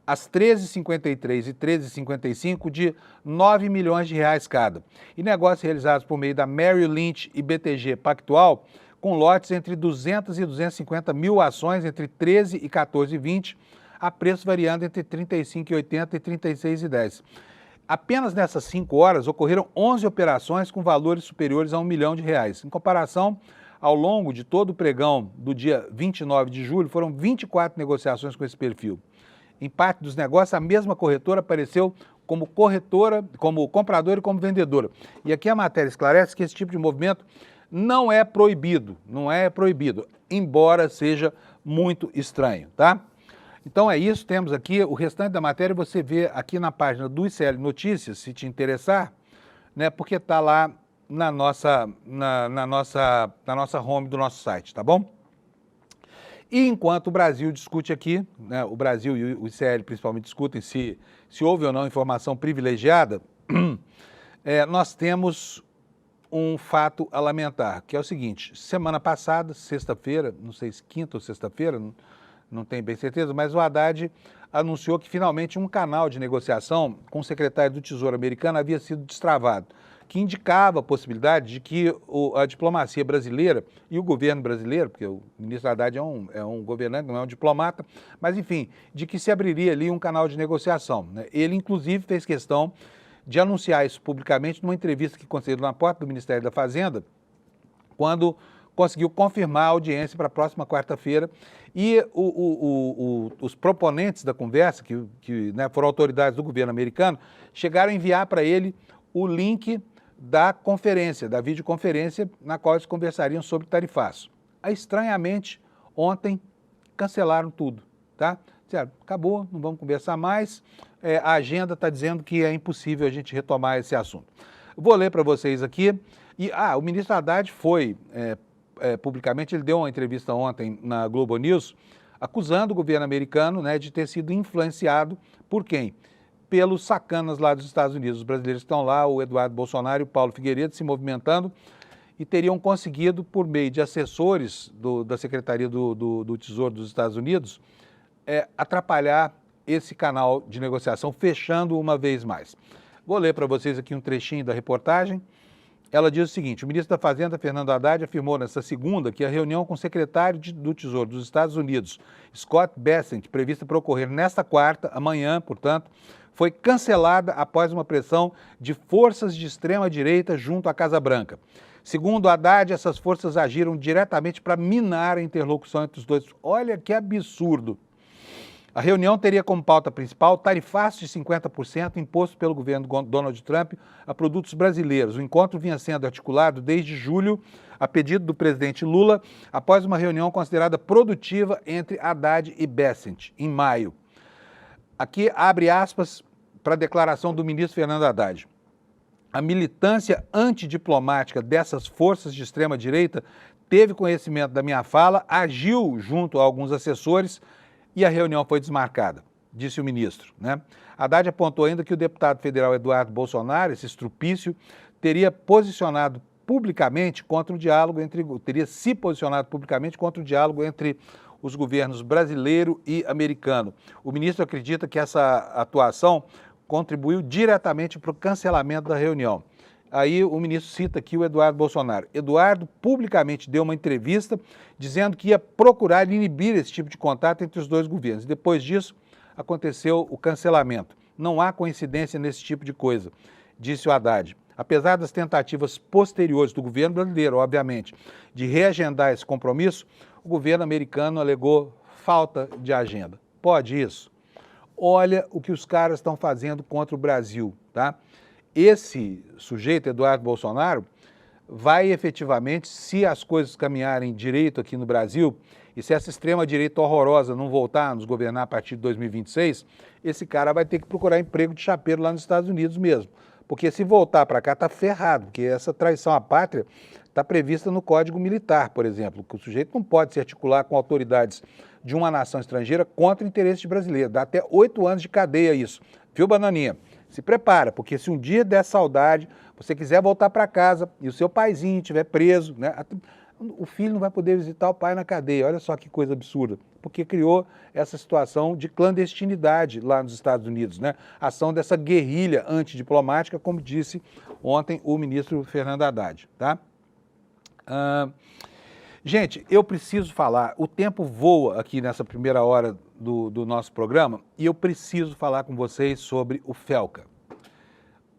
às 13h53 e 13h55, de R$ 9 milhões cada. E negócios realizados por meio da Merrill Lynch e BTG Pactual, com lotes entre 200 e 250 mil ações entre 13 e 14h20, a preço variando entre R$ 35,80 e R$ 36,10. Apenas nessas 5 horas ocorreram 11 operações com valores superiores a R$ 1 milhão. Em comparação, ao longo de todo o pregão do dia 29 de julho, foram 24 negociações com esse perfil. Em parte dos negócios, a mesma corretora apareceu como corretora, como compradora e como vendedora. E aqui a matéria esclarece que esse tipo de movimento não é proibido, embora seja muito estranho, tá? Então é isso, temos aqui o restante da matéria, você vê aqui na página do ICL Notícias, se te interessar, né, porque está lá na nossa home do nosso site, tá bom? E enquanto o Brasil discute aqui, né, o Brasil e o ICL principalmente discutem se houve ou não informação privilegiada, nós temos um fato a lamentar, que é o seguinte: semana passada, sexta-feira, não sei se quinta ou sexta-feira, não tenho bem certeza, mas o Haddad anunciou que finalmente um canal de negociação com o secretário do Tesouro americano havia sido destravado, que indicava a possibilidade de que a diplomacia brasileira e o governo brasileiro, porque o ministro Haddad é um governante, não é um diplomata, mas enfim, de que se abriria ali um canal de negociação, né? Ele, inclusive, fez questão de anunciar isso publicamente numa entrevista que concedeu na porta do Ministério da Fazenda, quando conseguiu confirmar a audiência para a próxima quarta-feira, e os proponentes da conversa, que né, foram autoridades do governo americano, chegaram a enviar para ele o link da conferência, da videoconferência, na qual eles conversariam sobre tarifaço. Aí, estranhamente, ontem cancelaram tudo, tá? Disseram, acabou, não vamos conversar mais, a agenda está dizendo que é impossível a gente retomar esse assunto. Vou ler para vocês aqui, o ministro Haddad foi, publicamente, ele deu uma entrevista ontem na Globo News, acusando o governo americano, né, de ter sido influenciado por quem? Pelos sacanas lá dos Estados Unidos. Os brasileiros que estão lá, o Eduardo Bolsonaro e o Paulo Figueiredo, se movimentando e teriam conseguido, por meio de assessores da Secretaria do Tesouro dos Estados Unidos, atrapalhar esse canal de negociação, fechando uma vez mais. Vou ler para vocês aqui um trechinho da reportagem. Ela diz o seguinte: o ministro da Fazenda, Fernando Haddad, afirmou nesta segunda que a reunião com o secretário do Tesouro dos Estados Unidos, Scott Bessent, prevista para ocorrer nesta quarta, amanhã, portanto, foi cancelada após uma pressão de forças de extrema-direita junto à Casa Branca. Segundo Haddad, essas forças agiram diretamente para minar a interlocução entre os dois. Olha que absurdo! A reunião teria como pauta principal tarifaço de 50% imposto pelo governo Donald Trump a produtos brasileiros. O encontro vinha sendo articulado desde julho, a pedido do presidente Lula, após uma reunião considerada produtiva entre Haddad e Bessent, em maio. Aqui abre aspas para a declaração do ministro Fernando Haddad. A militância antidiplomática dessas forças de extrema-direita teve conhecimento da minha fala, agiu junto a alguns assessores e a reunião foi desmarcada, disse o ministro, né? Haddad apontou ainda que o deputado federal Eduardo Bolsonaro, esse estrupício, teria se posicionado publicamente contra o diálogo entre os governos brasileiro e americano. O ministro acredita que essa atuação contribuiu diretamente para o cancelamento da reunião. Aí o ministro cita aqui o Eduardo Bolsonaro. Eduardo publicamente deu uma entrevista dizendo que ia procurar inibir esse tipo de contato entre os dois governos. Depois disso, aconteceu o cancelamento. Não há coincidência nesse tipo de coisa, disse o Haddad. Apesar das tentativas posteriores do governo brasileiro, obviamente, de reagendar esse compromisso, o governo americano alegou falta de agenda. Pode isso? Olha o que os caras estão fazendo contra o Brasil, tá? Esse sujeito, Eduardo Bolsonaro, vai efetivamente, se as coisas caminharem direito aqui no Brasil, e se essa extrema-direita horrorosa não voltar a nos governar a partir de 2026, esse cara vai ter que procurar emprego de chapeiro lá nos Estados Unidos mesmo. Porque se voltar para cá, está ferrado, porque essa traição à pátria está prevista no Código Militar, por exemplo, que o sujeito não pode se articular com autoridades de uma nação estrangeira contra interesses brasileiros. Dá até 8 anos de cadeia isso. Viu, Bananinha? Se prepara, porque se um dia der saudade, você quiser voltar para casa e o seu paizinho estiver preso, né, o filho não vai poder visitar o pai na cadeia. Olha só que coisa absurda, porque criou essa situação de clandestinidade lá nos Estados Unidos, né? Ação dessa guerrilha antidiplomática, como disse ontem o ministro Fernando Haddad, tá? Gente, eu preciso falar, o tempo voa aqui nessa primeira hora do nosso programa e eu preciso falar com vocês sobre o Felca.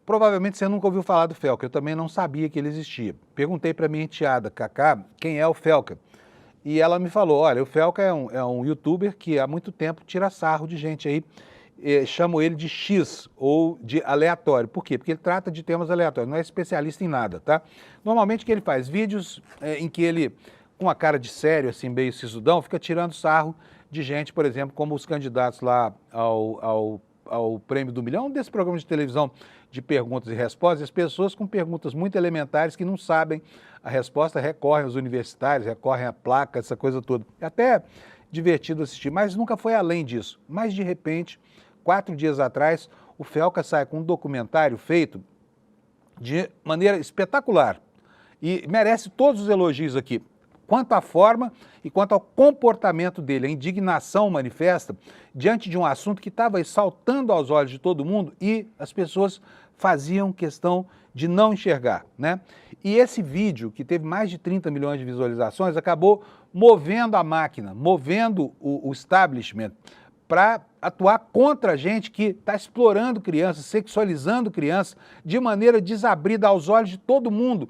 Provavelmente você nunca ouviu falar do Felca, eu também não sabia que ele existia. Perguntei para minha enteada, Cacá, quem é o Felca? E ela me falou, olha, o Felca é um youtuber que há muito tempo tira sarro de gente aí, chamo ele de X ou de aleatório. Por quê? Porque ele trata de temas aleatórios, não é especialista em nada, tá? Normalmente o que ele faz? Vídeos em que ele, com a cara de sério, assim, meio sisudão, fica tirando sarro de gente, por exemplo, como os candidatos lá ao Prêmio do Milhão, desse programa de televisão de perguntas e respostas, as pessoas com perguntas muito elementares que não sabem a resposta recorrem aos universitários, recorrem à placa, essa coisa toda. É até divertido assistir, mas nunca foi além disso. Mas, de repente, 4 dias atrás, o Felca sai com um documentário feito de maneira espetacular e merece todos os elogios aqui. Quanto à forma e quanto ao comportamento dele, a indignação manifesta diante de um assunto que estava saltando aos olhos de todo mundo e as pessoas faziam questão de não enxergar, né? E esse vídeo, que teve mais de 30 milhões de visualizações, acabou movendo a máquina, movendo o establishment para atuar contra a gente que está explorando crianças, sexualizando crianças de maneira desabrida aos olhos de todo mundo.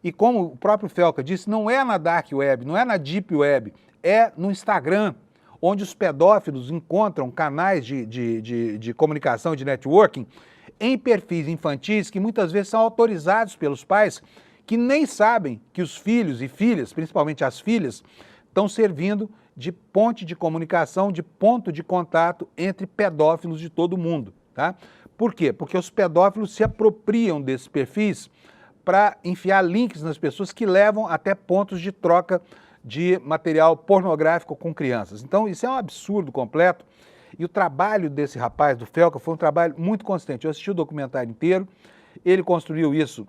E como o próprio Felca disse, não é na Dark Web, não é na Deep Web, é no Instagram, onde os pedófilos encontram canais de comunicação, de networking, em perfis infantis que muitas vezes são autorizados pelos pais, que nem sabem que os filhos e filhas, principalmente as filhas, estão servindo de ponte de comunicação, de ponto de contato entre pedófilos de todo mundo, tá? Por quê? Porque os pedófilos se apropriam desses perfis para enfiar links nas pessoas que levam até pontos de troca de material pornográfico com crianças. Então, isso é um absurdo completo. E o trabalho desse rapaz, do Felca, foi um trabalho muito consistente. Eu assisti o documentário inteiro, ele construiu isso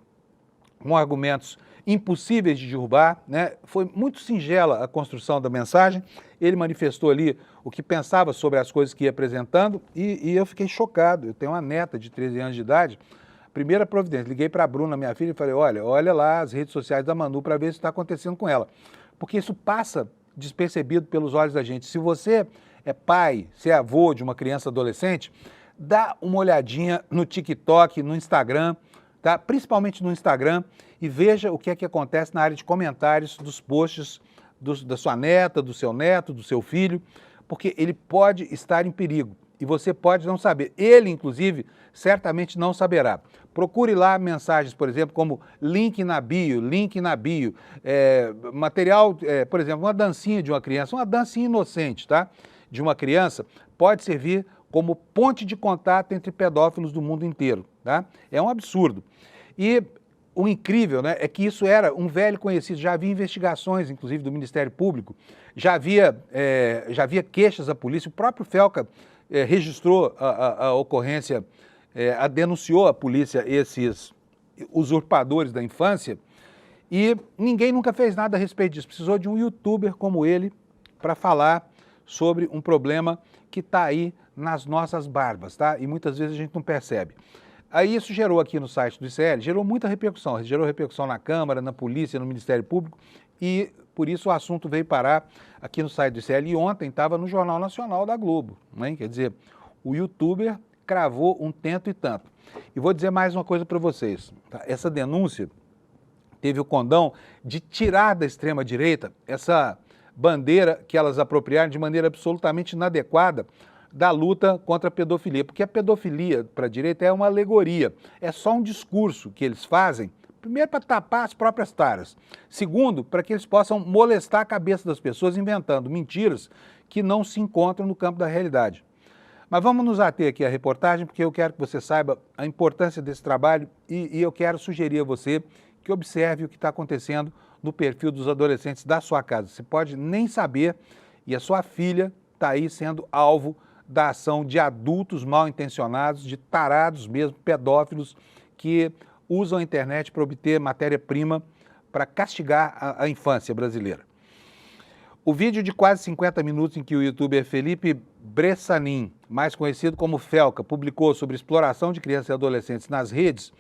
com argumentos impossíveis de derrubar, né? Foi muito singela a construção da mensagem, ele manifestou ali o que pensava sobre as coisas que ia apresentando e eu fiquei chocado. Eu tenho uma neta de 13 anos de idade. Primeira providência, liguei para a Bruna, minha filha, e falei, olha lá as redes sociais da Manu para ver o que está acontecendo com ela. Porque isso passa despercebido pelos olhos da gente. Se você é pai, se é avô de uma criança adolescente, dá uma olhadinha no TikTok, no Instagram, tá? Principalmente no Instagram, e veja o que é que acontece na área de comentários dos posts da sua neta, do seu neto, do seu filho, porque ele pode estar em perigo. E você pode não saber. Ele, inclusive, certamente não saberá. Procure lá mensagens, por exemplo, como link na bio, material, por exemplo, uma dancinha de uma criança, uma dancinha inocente, tá? De uma criança, pode servir como ponte de contato entre pedófilos do mundo inteiro, tá? É um absurdo. E o incrível, né, é que isso era um velho conhecido, já havia investigações, inclusive, do Ministério Público, já havia queixas à polícia, o próprio Felca registrou a ocorrência, denunciou à polícia esses usurpadores da infância e ninguém nunca fez nada a respeito disso. Precisou de um youtuber como ele para falar sobre um problema que está aí nas nossas barbas, tá? E muitas vezes a gente não percebe. Aí isso gerou aqui no site do ICL, gerou muita repercussão, gerou repercussão na Câmara, na Polícia, no Ministério Público e por isso o assunto veio parar aqui no site do ICL e ontem estava no Jornal Nacional da Globo, né? Quer dizer, o youtuber cravou um tento e tanto. E vou dizer mais uma coisa para vocês. Tá? Essa denúncia teve o condão de tirar da extrema-direita essa bandeira que elas apropriaram de maneira absolutamente inadequada da luta contra a pedofilia. Porque a pedofilia para a direita é uma alegoria, é só um discurso que eles fazem, primeiro para tapar as próprias taras, segundo, para que eles possam molestar a cabeça das pessoas inventando mentiras que não se encontram no campo da realidade. Mas vamos nos ater aqui à reportagem, porque eu quero que você saiba a importância desse trabalho e eu quero sugerir a você que observe o que está acontecendo no perfil dos adolescentes da sua casa. Você pode nem saber e a sua filha está aí sendo alvo da ação de adultos mal intencionados, de tarados mesmo, pedófilos, que usam a internet para obter matéria-prima para castigar a infância brasileira. O vídeo de quase 50 minutos em que o youtuber Felipe Bressanin, mais conhecido como Felca, publicou sobre exploração de crianças e adolescentes nas redes,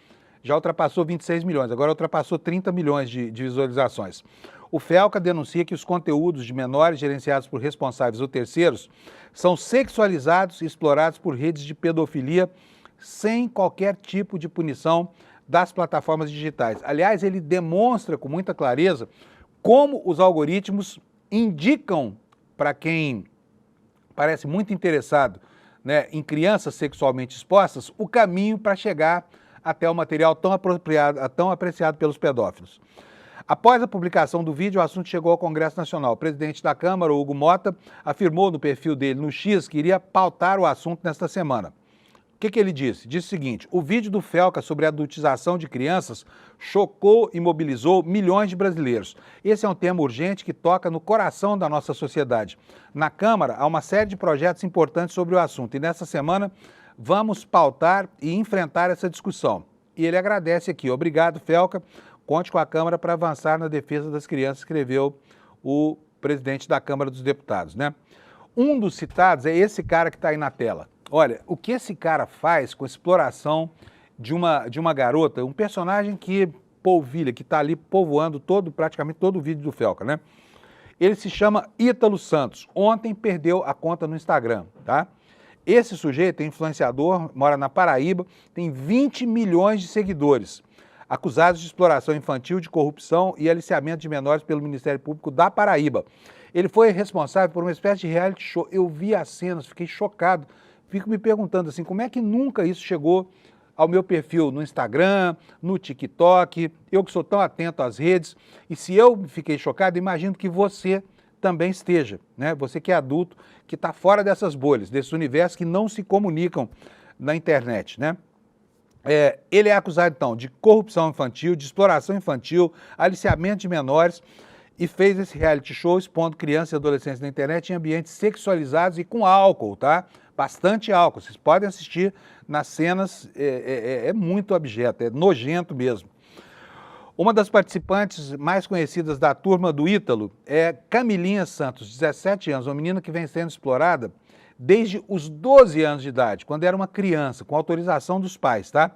já ultrapassou 26 milhões, agora ultrapassou 30 milhões de visualizações. O Felca denuncia que os conteúdos de menores gerenciados por responsáveis ou terceiros são sexualizados e explorados por redes de pedofilia sem qualquer tipo de punição das plataformas digitais. Aliás, ele demonstra com muita clareza como os algoritmos indicam para quem parece muito interessado, né, em crianças sexualmente expostas o caminho para chegar até o material tão apropriado, tão apreciado pelos pedófilos. Após a publicação do vídeo, o assunto chegou ao Congresso Nacional. O presidente da Câmara, Hugo Mota, afirmou no perfil dele no X que iria pautar o assunto nesta semana. O que ele disse? Disse o seguinte: o vídeo do Felca sobre a adultização de crianças chocou e mobilizou milhões de brasileiros. Esse é um tema urgente que toca no coração da nossa sociedade. Na Câmara, há uma série de projetos importantes sobre o assunto e nessa semana vamos pautar e enfrentar essa discussão. E ele agradece aqui. Obrigado, Felca. Conte com a Câmara para avançar na defesa das crianças, escreveu o presidente da Câmara dos Deputados, né? Um dos citados é esse cara que está aí na tela. Olha, o que esse cara faz com a exploração de uma garota, um personagem que polvilha, que está ali povoando praticamente todo o vídeo do Felca, né? Ele se chama Ítalo Santos. Ontem perdeu a conta no Instagram, tá? Esse sujeito é influenciador, mora na Paraíba, tem 20 milhões de seguidores, acusados de exploração infantil, de corrupção e aliciamento de menores pelo Ministério Público da Paraíba. Ele foi responsável por uma espécie de reality show. Eu vi as cenas, fiquei chocado. Fico me perguntando assim, como é que nunca isso chegou ao meu perfil no Instagram, no TikTok, eu que sou tão atento às redes, e se eu fiquei chocado, imagino que você também esteja, né? Você que é adulto, que está fora dessas bolhas, desses universos que não se comunicam na internet, né? Ele é acusado, então, de corrupção infantil, de exploração infantil, aliciamento de menores, e fez esse reality show expondo crianças e adolescentes na internet em ambientes sexualizados e com álcool, tá? Bastante álcool. Vocês podem assistir nas cenas, é muito abjeto, é nojento mesmo. Uma das participantes mais conhecidas da turma do Ítalo é Camilinha Santos, 17 anos, uma menina que vem sendo explorada desde os 12 anos de idade, quando era uma criança, com autorização dos pais, tá?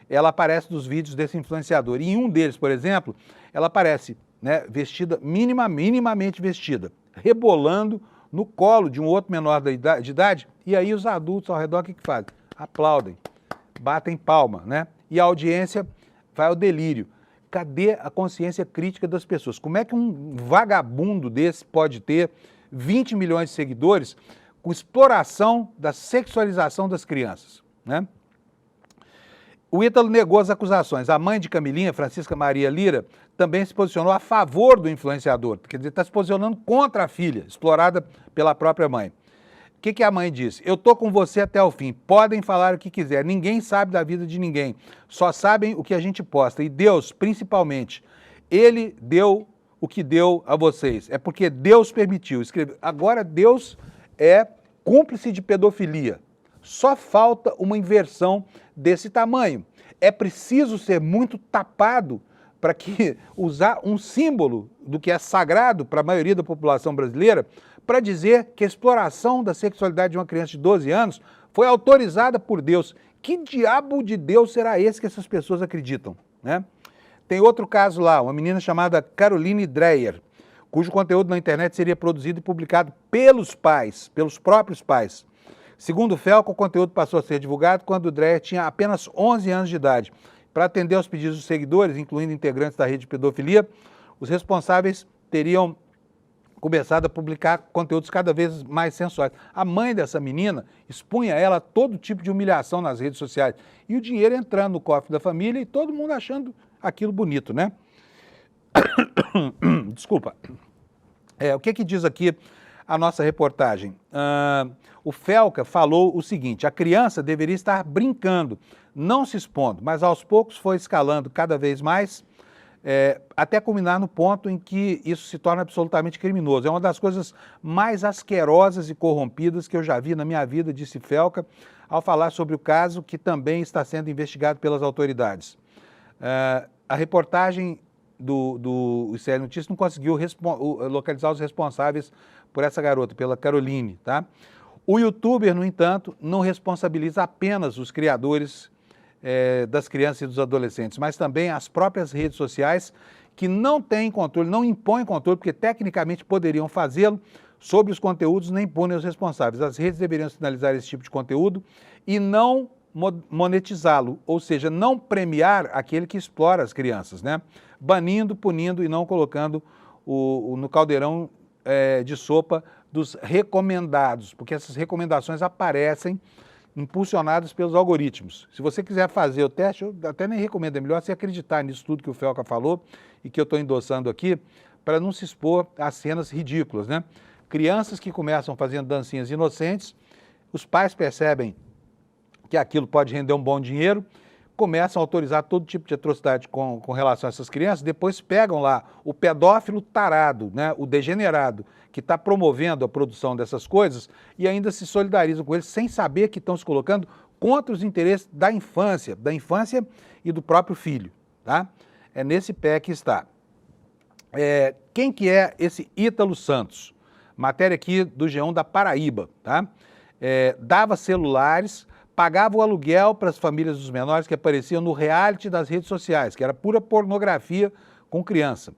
Ela aparece nos vídeos desse influenciador. E em um deles, por exemplo, ela aparece, né, vestida, minimamente vestida, rebolando no colo de um outro menor de idade, e aí os adultos ao redor o que fazem? Aplaudem, batem palma, né? E a audiência vai ao delírio. Cadê a consciência crítica das pessoas? Como é que um vagabundo desse pode ter 20 milhões de seguidores com exploração da sexualização das crianças, né? O Ítalo negou as acusações. A mãe de Camilinha, Francisca Maria Lira, também se posicionou a favor do influenciador, quer dizer, está se posicionando contra a filha, explorada pela própria mãe. O que a mãe disse? Eu estou com você até o fim, podem falar o que quiser, ninguém sabe da vida de ninguém, só sabem o que a gente posta. E Deus, principalmente, Ele deu o que deu a vocês, é porque Deus permitiu. Agora Deus é cúmplice de pedofilia. Só falta uma inversão desse tamanho. É preciso ser muito tapado para que usar um símbolo do que é sagrado para a maioria da população brasileira para dizer que a exploração da sexualidade de uma criança de 12 anos foi autorizada por Deus. Que diabo de Deus será esse que essas pessoas acreditam, né? Tem outro caso lá, uma menina chamada Caroline Dreyer, cujo conteúdo na internet seria produzido e publicado pelos pais, pelos próprios pais. Segundo o Felca, o conteúdo passou a ser divulgado quando o Dreyer tinha apenas 11 anos de idade. Para atender aos pedidos dos seguidores, incluindo integrantes da rede de pedofilia, os responsáveis teriam começado a publicar conteúdos cada vez mais sensuais. A mãe dessa menina expunha ela a todo tipo de humilhação nas redes sociais. E o dinheiro entrando no cofre da família e todo mundo achando aquilo bonito, né? Desculpa. O que diz aqui a nossa reportagem? O Felca falou o seguinte: a criança deveria estar brincando, não se expondo, mas aos poucos foi escalando cada vez mais, até culminar no ponto em que isso se torna absolutamente criminoso. É uma das coisas mais asquerosas e corrompidas que eu já vi na minha vida, disse Felca, ao falar sobre o caso que também está sendo investigado pelas autoridades. A reportagem do ICL Notícias não conseguiu localizar os responsáveis por essa garota, pela Caroline, tá? O youtuber, no entanto, não responsabiliza apenas os criadores das crianças e dos adolescentes, mas também as próprias redes sociais que não têm controle, não impõem controle, porque tecnicamente poderiam fazê-lo sobre os conteúdos, nem punem os responsáveis. As redes deveriam sinalizar esse tipo de conteúdo e não monetizá-lo, ou seja, não premiar aquele que explora as crianças, né? Banindo, punindo e não colocando no caldeirão de sopa dos recomendados, porque essas recomendações aparecem impulsionadas pelos algoritmos. Se você quiser fazer o teste, eu até nem recomendo, é melhor você acreditar nisso tudo que o Felca falou e que eu estou endossando aqui, para não se expor a cenas ridículas, né? Crianças que começam fazendo dancinhas inocentes, os pais percebem que aquilo pode render um bom dinheiro, começam a autorizar todo tipo de atrocidade com relação a essas crianças, depois pegam lá o pedófilo tarado, né, o degenerado, que está promovendo a produção dessas coisas e ainda se solidarizam com eles sem saber que estão se colocando contra os interesses da infância e do próprio filho, tá? É nesse pé que está. Quem que é esse Ítalo Santos? Matéria aqui do G1 da Paraíba, tá? Dava celulares, pagava o aluguel para as famílias dos menores que apareciam no reality das redes sociais, que era pura pornografia com criança.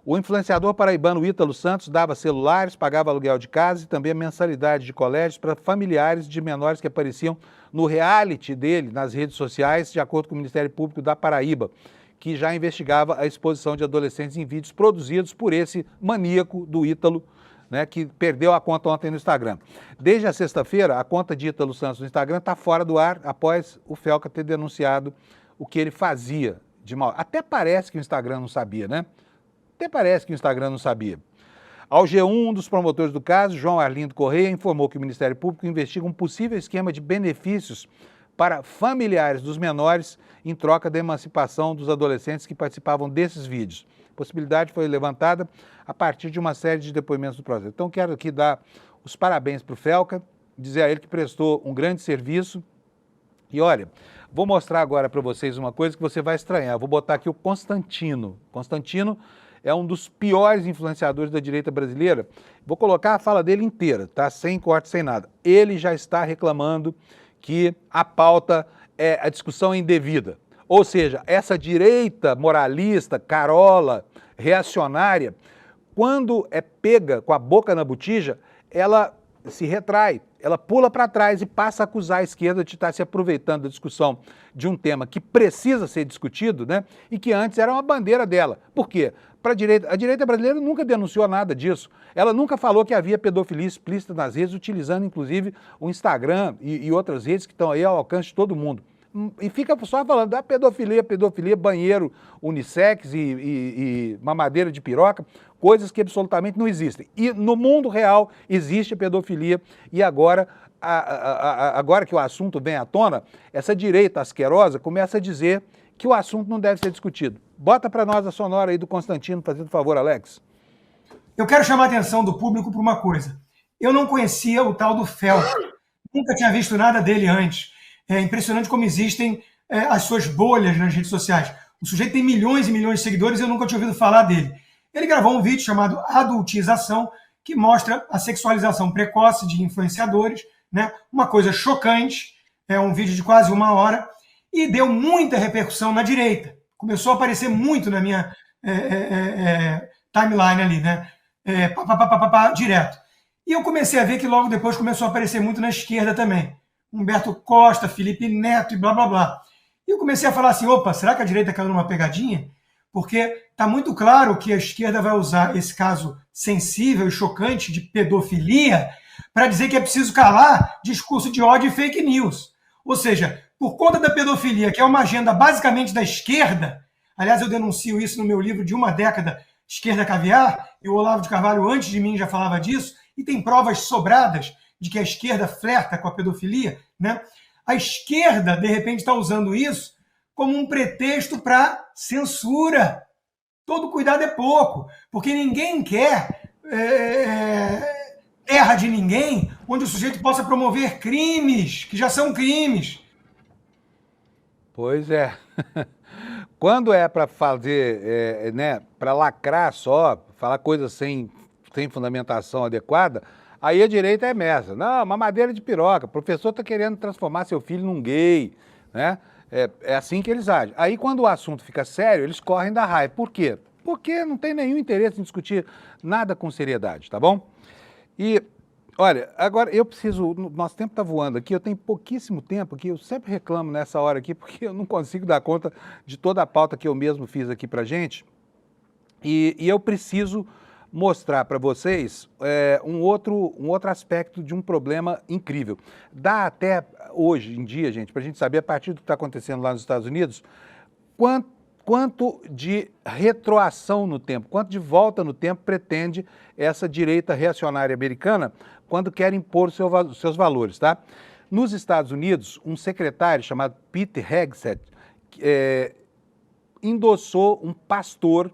O influenciador paraibano Ítalo Santos dava celulares, pagava aluguel de casa e também a mensalidade de colégios para familiares de menores que apareciam no reality dele nas redes sociais, de acordo com o Ministério Público da Paraíba, que já investigava a exposição de adolescentes em vídeos produzidos por esse maníaco do Ítalo, né, que perdeu a conta ontem no Instagram. Desde a sexta-feira, a conta de Ítalo Santos no Instagram está fora do ar após o Felca ter denunciado o que ele fazia de mal. Até parece que o Instagram não sabia, né? Até parece que o Instagram não sabia. Ao G1, um dos promotores do caso, João Arlindo Correia, informou que o Ministério Público investiga um possível esquema de benefícios para familiares dos menores em troca da emancipação dos adolescentes que participavam desses vídeos. A possibilidade foi levantada a partir de uma série de depoimentos do processo. Então, quero aqui dar os parabéns para o Felca, dizer a ele que prestou um grande serviço. E olha, vou mostrar agora para vocês uma coisa que você vai estranhar. Vou botar aqui o Constantino. Constantino é um dos piores influenciadores da direita brasileira. Vou colocar a fala dele inteira, tá? Sem corte, sem nada. Ele já está reclamando que a pauta a discussão é indevida. Ou seja, essa direita moralista, carola, reacionária, quando é pega com a boca na botija, ela se retrai, ela pula para trás e passa a acusar a esquerda de estar se aproveitando da discussão de um tema que precisa ser discutido, né? E que antes era uma bandeira dela. Por quê? A direita brasileira nunca denunciou nada disso. Ela nunca falou que havia pedofilia explícita nas redes, utilizando inclusive o Instagram e outras redes que estão aí ao alcance de todo mundo. E fica só falando da pedofilia, banheiro unissex e mamadeira de piroca, coisas que absolutamente não existem. E no mundo real existe a pedofilia e agora que o assunto vem à tona, essa direita asquerosa começa a dizer que o assunto não deve ser discutido. Bota para nós a sonora aí do Constantino, fazendo favor, Alex. Eu quero chamar a atenção do público para uma coisa. Eu não conhecia o tal do Felca, nunca tinha visto nada dele antes. É impressionante como existem as suas bolhas nas redes sociais. O sujeito tem milhões e milhões de seguidores e eu nunca tinha ouvido falar dele. Ele gravou um vídeo chamado Adultização, que mostra a sexualização precoce de influenciadores, né? Uma coisa chocante, é um vídeo de quase 1 hora, e deu muita repercussão na direita. Começou a aparecer muito na minha timeline ali, né? Direto. E eu comecei a ver que logo depois começou a aparecer muito na esquerda também. Humberto Costa, Felipe Neto e blá, blá, blá. E eu comecei a falar assim, opa, será que a direita caiu numa pegadinha? Porque está muito claro que a esquerda vai usar esse caso sensível e chocante de pedofilia para dizer que é preciso calar discurso de ódio e fake news. Ou seja, por conta da pedofilia, que é uma agenda basicamente da esquerda, aliás, eu denuncio isso no meu livro de uma década, Esquerda Caviar, e o Olavo de Carvalho, antes de mim, já falava disso, e tem provas sobradas de que a esquerda flerta com a pedofilia, né? A esquerda, de repente, está usando isso como um pretexto para censura. Todo cuidado é pouco, porque ninguém quer terra de ninguém onde o sujeito possa promover crimes, que já são crimes. Pois é. Quando é para fazer, né, para lacrar só, falar coisas sem fundamentação adequada, aí a direita é messa. Não, mamadeira de piroca, o professor está querendo transformar seu filho num gay, né? É assim que eles agem. Aí quando o assunto fica sério, eles correm da raiva. Por quê? Porque não tem nenhum interesse em discutir nada com seriedade, tá bom? E, olha, agora eu preciso, nosso tempo está voando aqui, eu tenho pouquíssimo tempo aqui, eu sempre reclamo nessa hora aqui, porque eu não consigo dar conta de toda a pauta que eu mesmo fiz aqui pra gente, e eu preciso mostrar para vocês um outro aspecto de um problema incrível. Dá até hoje em dia, gente, para a gente saber, a partir do que está acontecendo lá nos Estados Unidos, quanto de retroação no tempo, quanto de volta no tempo pretende essa direita reacionária americana quando quer impor seus valores, tá? Nos Estados Unidos, um secretário chamado Pete Hegseth endossou um pastor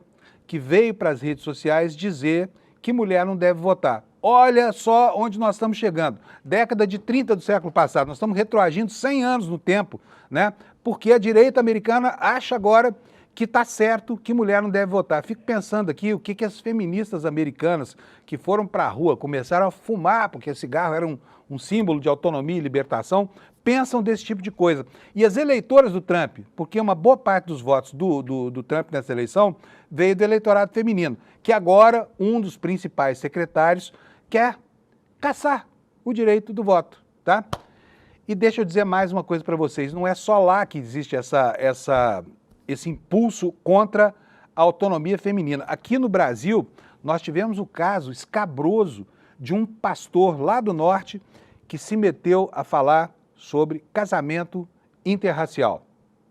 que veio para as redes sociais dizer que mulher não deve votar. Olha só onde nós estamos chegando. Década de 30 do século passado, nós estamos retroagindo 100 anos no tempo, né? Porque a direita americana acha agora que está certo que mulher não deve votar. Fico pensando aqui o que as feministas americanas que foram para a rua, começaram a fumar, porque cigarro era um símbolo de autonomia e libertação, pensam desse tipo de coisa. E as eleitoras do Trump, porque uma boa parte dos votos do Trump nessa eleição veio do eleitorado feminino, que agora um dos principais secretários quer caçar o direito do voto, tá? E deixa eu dizer mais uma coisa para vocês, não é só lá que existe esse impulso contra a autonomia feminina. Aqui no Brasil, nós tivemos o caso escabroso de um pastor lá do norte que se meteu a falar sobre casamento interracial,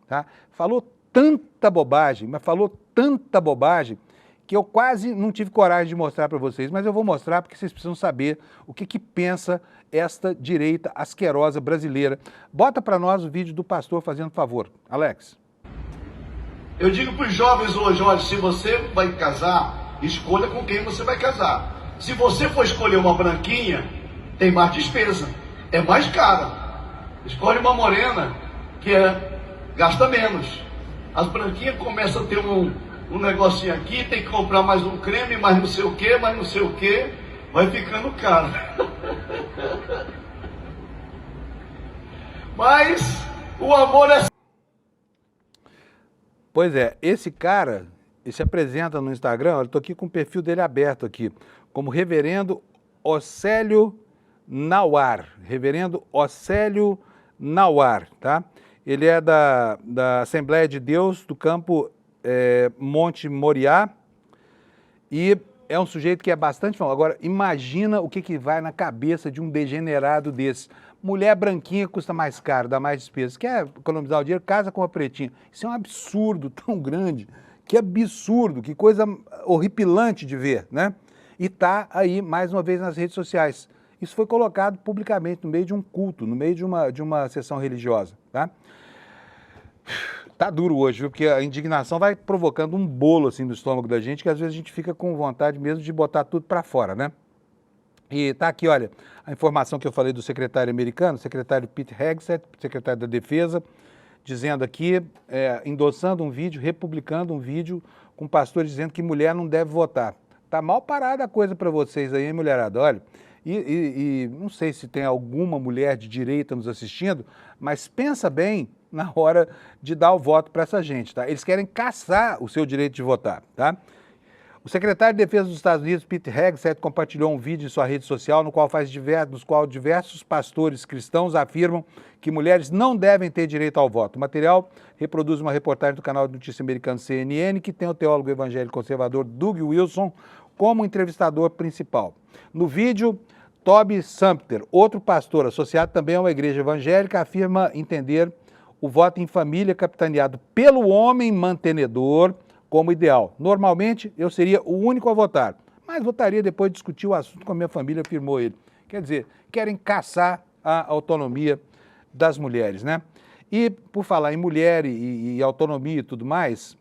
tá? Falou tanta bobagem, mas falou tanta bobagem que eu quase não tive coragem de mostrar para vocês, mas eu vou mostrar porque vocês precisam saber o que pensa esta direita asquerosa brasileira. Bota para nós o vídeo do pastor fazendo favor. Alex. Eu digo para os jovens hoje, olha, se você vai casar, escolha com quem você vai casar. Se você for escolher uma branquinha, tem mais despesa, é mais cara. Escolhe uma morena, que gasta menos. As branquinhas começam a ter um negocinho aqui, tem que comprar mais um creme, mais não sei o que, mais não sei o que, vai ficando caro. Mas o amor é... Pois é, esse cara, ele se apresenta no Instagram, eu estou aqui com o perfil dele aberto aqui, como Reverendo Océlio Nauar, Reverendo Océlio Nauar, tá? Ele é da Assembleia de Deus do campo Monte Moriá e é um sujeito que é bastante famoso. Agora, imagina o que vai na cabeça de um degenerado desse. Mulher branquinha custa mais caro, dá mais despesas. Quer economizar o dinheiro, casa com uma pretinha. Isso é um absurdo tão grande, que absurdo, que coisa horripilante de ver, né? E tá aí, mais uma vez, nas redes sociais. Isso foi colocado publicamente no meio de um culto, no meio de uma sessão religiosa, tá? Tá duro hoje, viu? Porque a indignação vai provocando um bolo assim no estômago da gente, que às vezes a gente fica com vontade mesmo de botar tudo para fora, né? E tá aqui, olha, a informação que eu falei do secretário americano, secretário Pete Hegseth, secretário da Defesa, dizendo aqui, endossando um vídeo, republicando um vídeo com pastores dizendo que mulher não deve votar. Tá mal parada a coisa para vocês aí, hein, mulherada? Olha, e não sei se tem alguma mulher de direita nos assistindo, mas pensa bem na hora de dar o voto para essa gente, tá? Eles querem caçar o seu direito de votar, tá? O secretário de Defesa dos Estados Unidos, Pete Hegseth, compartilhou um vídeo em sua rede social no qual diversos pastores cristãos afirmam que mulheres não devem ter direito ao voto. O material reproduz uma reportagem do canal de notícia americano CNN, que tem o teólogo evangélico conservador Doug Wilson como entrevistador principal. No vídeo, Toby Sumpter, outro pastor associado também a uma igreja evangélica, afirma entender o voto em família capitaneado pelo homem mantenedor como ideal. Normalmente, eu seria o único a votar, mas votaria depois de discutir o assunto com a minha família, afirmou ele. Quer dizer, querem caçar a autonomia das mulheres, né? E, por falar em mulher e autonomia e tudo mais,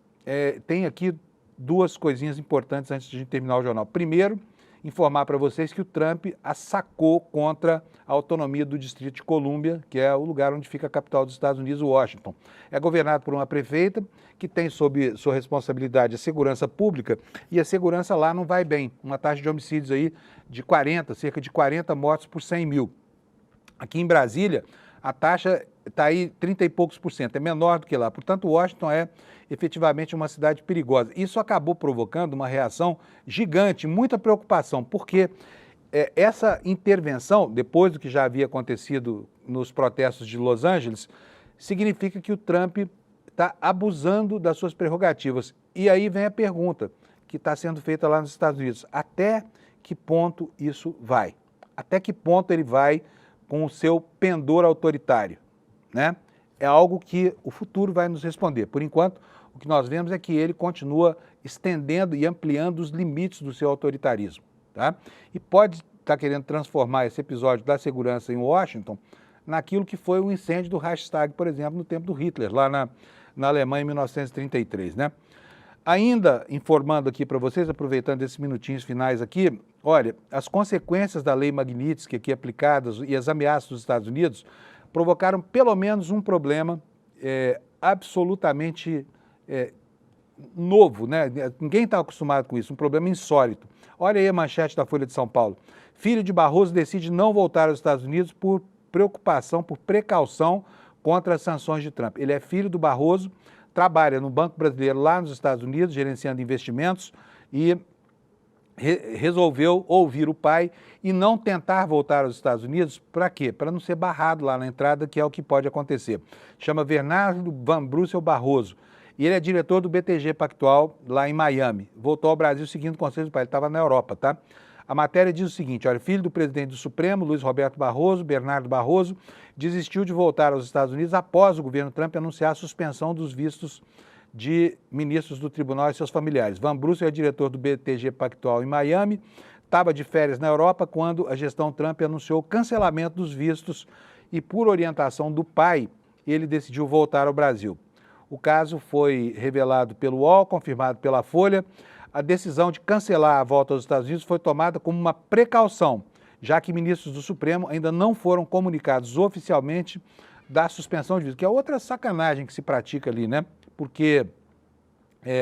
tem aqui duas coisinhas importantes antes de a gente terminar o jornal. Primeiro, informar para vocês que o Trump assacou contra a autonomia do Distrito de Colômbia, que é o lugar onde fica a capital dos Estados Unidos, Washington. É governado por uma prefeita que tem sob sua responsabilidade a segurança pública, e a segurança lá não vai bem. Uma taxa de homicídios aí de cerca de 40 mortos por 100 mil. Aqui em Brasília, a taxa está aí 30 e poucos por cento, é menor do que lá. Portanto, Washington é efetivamente uma cidade perigosa. Isso acabou provocando uma reação gigante, muita preocupação, porque essa intervenção, depois do que já havia acontecido nos protestos de Los Angeles, significa que o Trump está abusando das suas prerrogativas. E aí vem a pergunta que está sendo feita lá nos Estados Unidos: até que ponto isso vai? Até que ponto ele vai com o seu pendor autoritário, né? É algo que o futuro vai nos responder. Por enquanto, o que nós vemos é que ele continua estendendo e ampliando os limites do seu autoritarismo, tá? E pode estar querendo transformar esse episódio da segurança em Washington naquilo que foi o incêndio do Reichstag, por exemplo, no tempo do Hitler, lá na Alemanha em 1933, né? Ainda informando aqui para vocês, aproveitando esses minutinhos finais aqui, olha, as consequências da lei Magnitsky aqui aplicadas e as ameaças dos Estados Unidos provocaram pelo menos um problema absolutamente novo, né? Ninguém está acostumado com isso, um problema insólito. Olha aí a manchete da Folha de São Paulo. Filho de Barroso decide não voltar aos Estados Unidos por preocupação, por precaução contra as sanções de Trump. Ele é filho do Barroso, trabalha no Banco Brasileiro lá nos Estados Unidos, gerenciando investimentos, e resolveu ouvir o pai e não tentar voltar aos Estados Unidos. Para quê? Para não ser barrado lá na entrada, que é o que pode acontecer. Chama Bernardo Van Brussel Barroso. E ele é diretor do BTG Pactual lá em Miami. Voltou ao Brasil seguindo o conselho do pai. Ele estava na Europa, tá? A matéria diz o seguinte: olha, filho do presidente do Supremo, Luiz Roberto Barroso, Bernardo Barroso, desistiu de voltar aos Estados Unidos após o governo Trump anunciar a suspensão dos vistos de ministros do tribunal e seus familiares. Van Brussel é diretor do BTG Pactual em Miami, estava de férias na Europa quando a gestão Trump anunciou o cancelamento dos vistos e, por orientação do pai, ele decidiu voltar ao Brasil. O caso foi revelado pelo UOL, confirmado pela Folha. A decisão de cancelar a volta aos Estados Unidos foi tomada como uma precaução, já que ministros do Supremo ainda não foram comunicados oficialmente da suspensão de visto, que é outra sacanagem que se pratica ali, né? Porque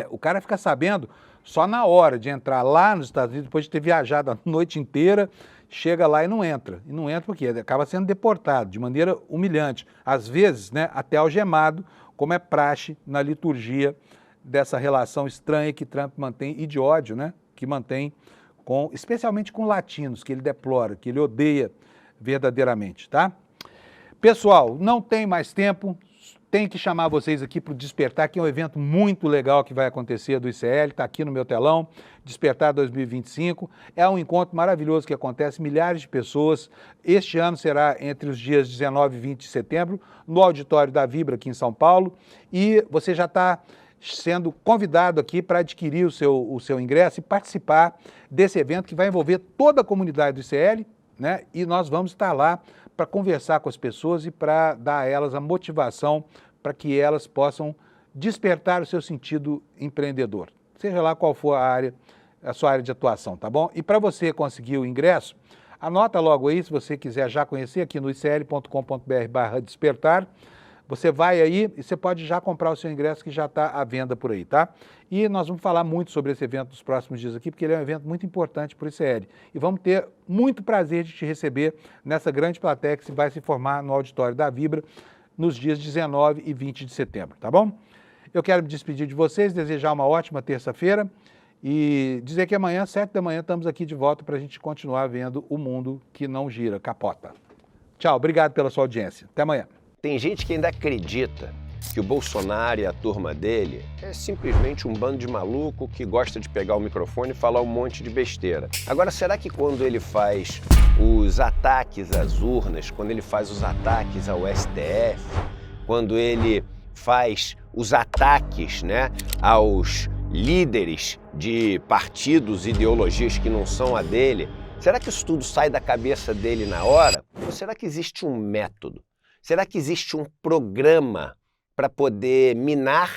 o cara fica sabendo só na hora de entrar lá nos Estados Unidos, depois de ter viajado a noite inteira, chega lá e não entra. E não entra porque acaba sendo deportado de maneira humilhante, às vezes, né, até algemado, como é praxe na liturgia dessa relação estranha que Trump mantém, e de ódio, né, que mantém especialmente com latinos, que ele deplora, que ele odeia verdadeiramente, tá? Pessoal, não tem mais tempo, tenho que chamar vocês aqui para o Despertar, que é um evento muito legal que vai acontecer do ICL, está aqui no meu telão, Despertar 2025, é um encontro maravilhoso que acontece, milhares de pessoas. Este ano será entre os dias 19 e 20 de setembro, no auditório da Vibra aqui em São Paulo, e você já está sendo convidado aqui para adquirir o seu ingresso e participar desse evento que vai envolver toda a comunidade do ICL, né? E nós vamos estar lá para conversar com as pessoas e para dar a elas a motivação para que elas possam despertar o seu sentido empreendedor, seja lá qual for a sua área de atuação, tá bom? E para você conseguir o ingresso, anota logo aí, se você quiser já conhecer, aqui no icl.com.br/despertar, você vai aí e você pode já comprar o seu ingresso que já está à venda por aí, tá? E nós vamos falar muito sobre esse evento nos próximos dias aqui, porque ele é um evento muito importante para o ICL. E vamos ter muito prazer de te receber nessa grande plateia que vai se formar no auditório da Vibra nos dias 19 e 20 de setembro, tá bom? Eu quero me despedir de vocês, desejar uma ótima terça-feira E dizer que amanhã, às 7 da manhã, estamos aqui de volta para a gente continuar vendo o mundo que não gira, capota. Tchau, obrigado pela sua audiência. Até amanhã. Tem gente que ainda acredita que o Bolsonaro e a turma dele é simplesmente um bando de maluco que gosta de pegar o microfone e falar um monte de besteira. Agora, será que quando ele faz os ataques às urnas, quando ele faz os ataques ao STF, quando ele faz os ataques, né, aos líderes de partidos e ideologias que não são a dele, será que isso tudo sai da cabeça dele na hora? Ou será que existe um método? Será que existe um programa para poder minar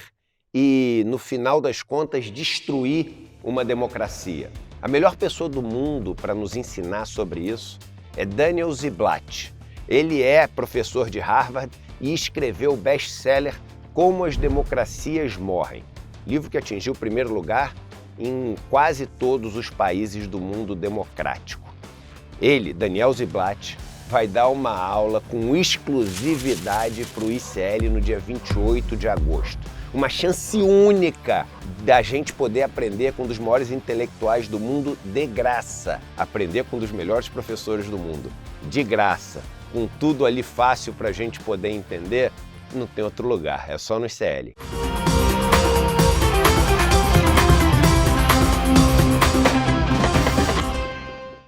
e, no final das contas, destruir uma democracia? A melhor pessoa do mundo para nos ensinar sobre isso é Daniel Ziblatt. Ele é professor de Harvard e escreveu o best-seller Como as Democracias Morrem, livro que atingiu o primeiro lugar em quase todos os países do mundo democrático. Ele, Daniel Ziblatt, vai dar uma aula com exclusividade para o ICL no dia 28 de agosto. Uma chance única da gente poder aprender com um dos maiores intelectuais do mundo de graça. Aprender com um dos melhores professores do mundo de graça. Com tudo ali fácil para a gente poder entender, não tem outro lugar, é só no ICL.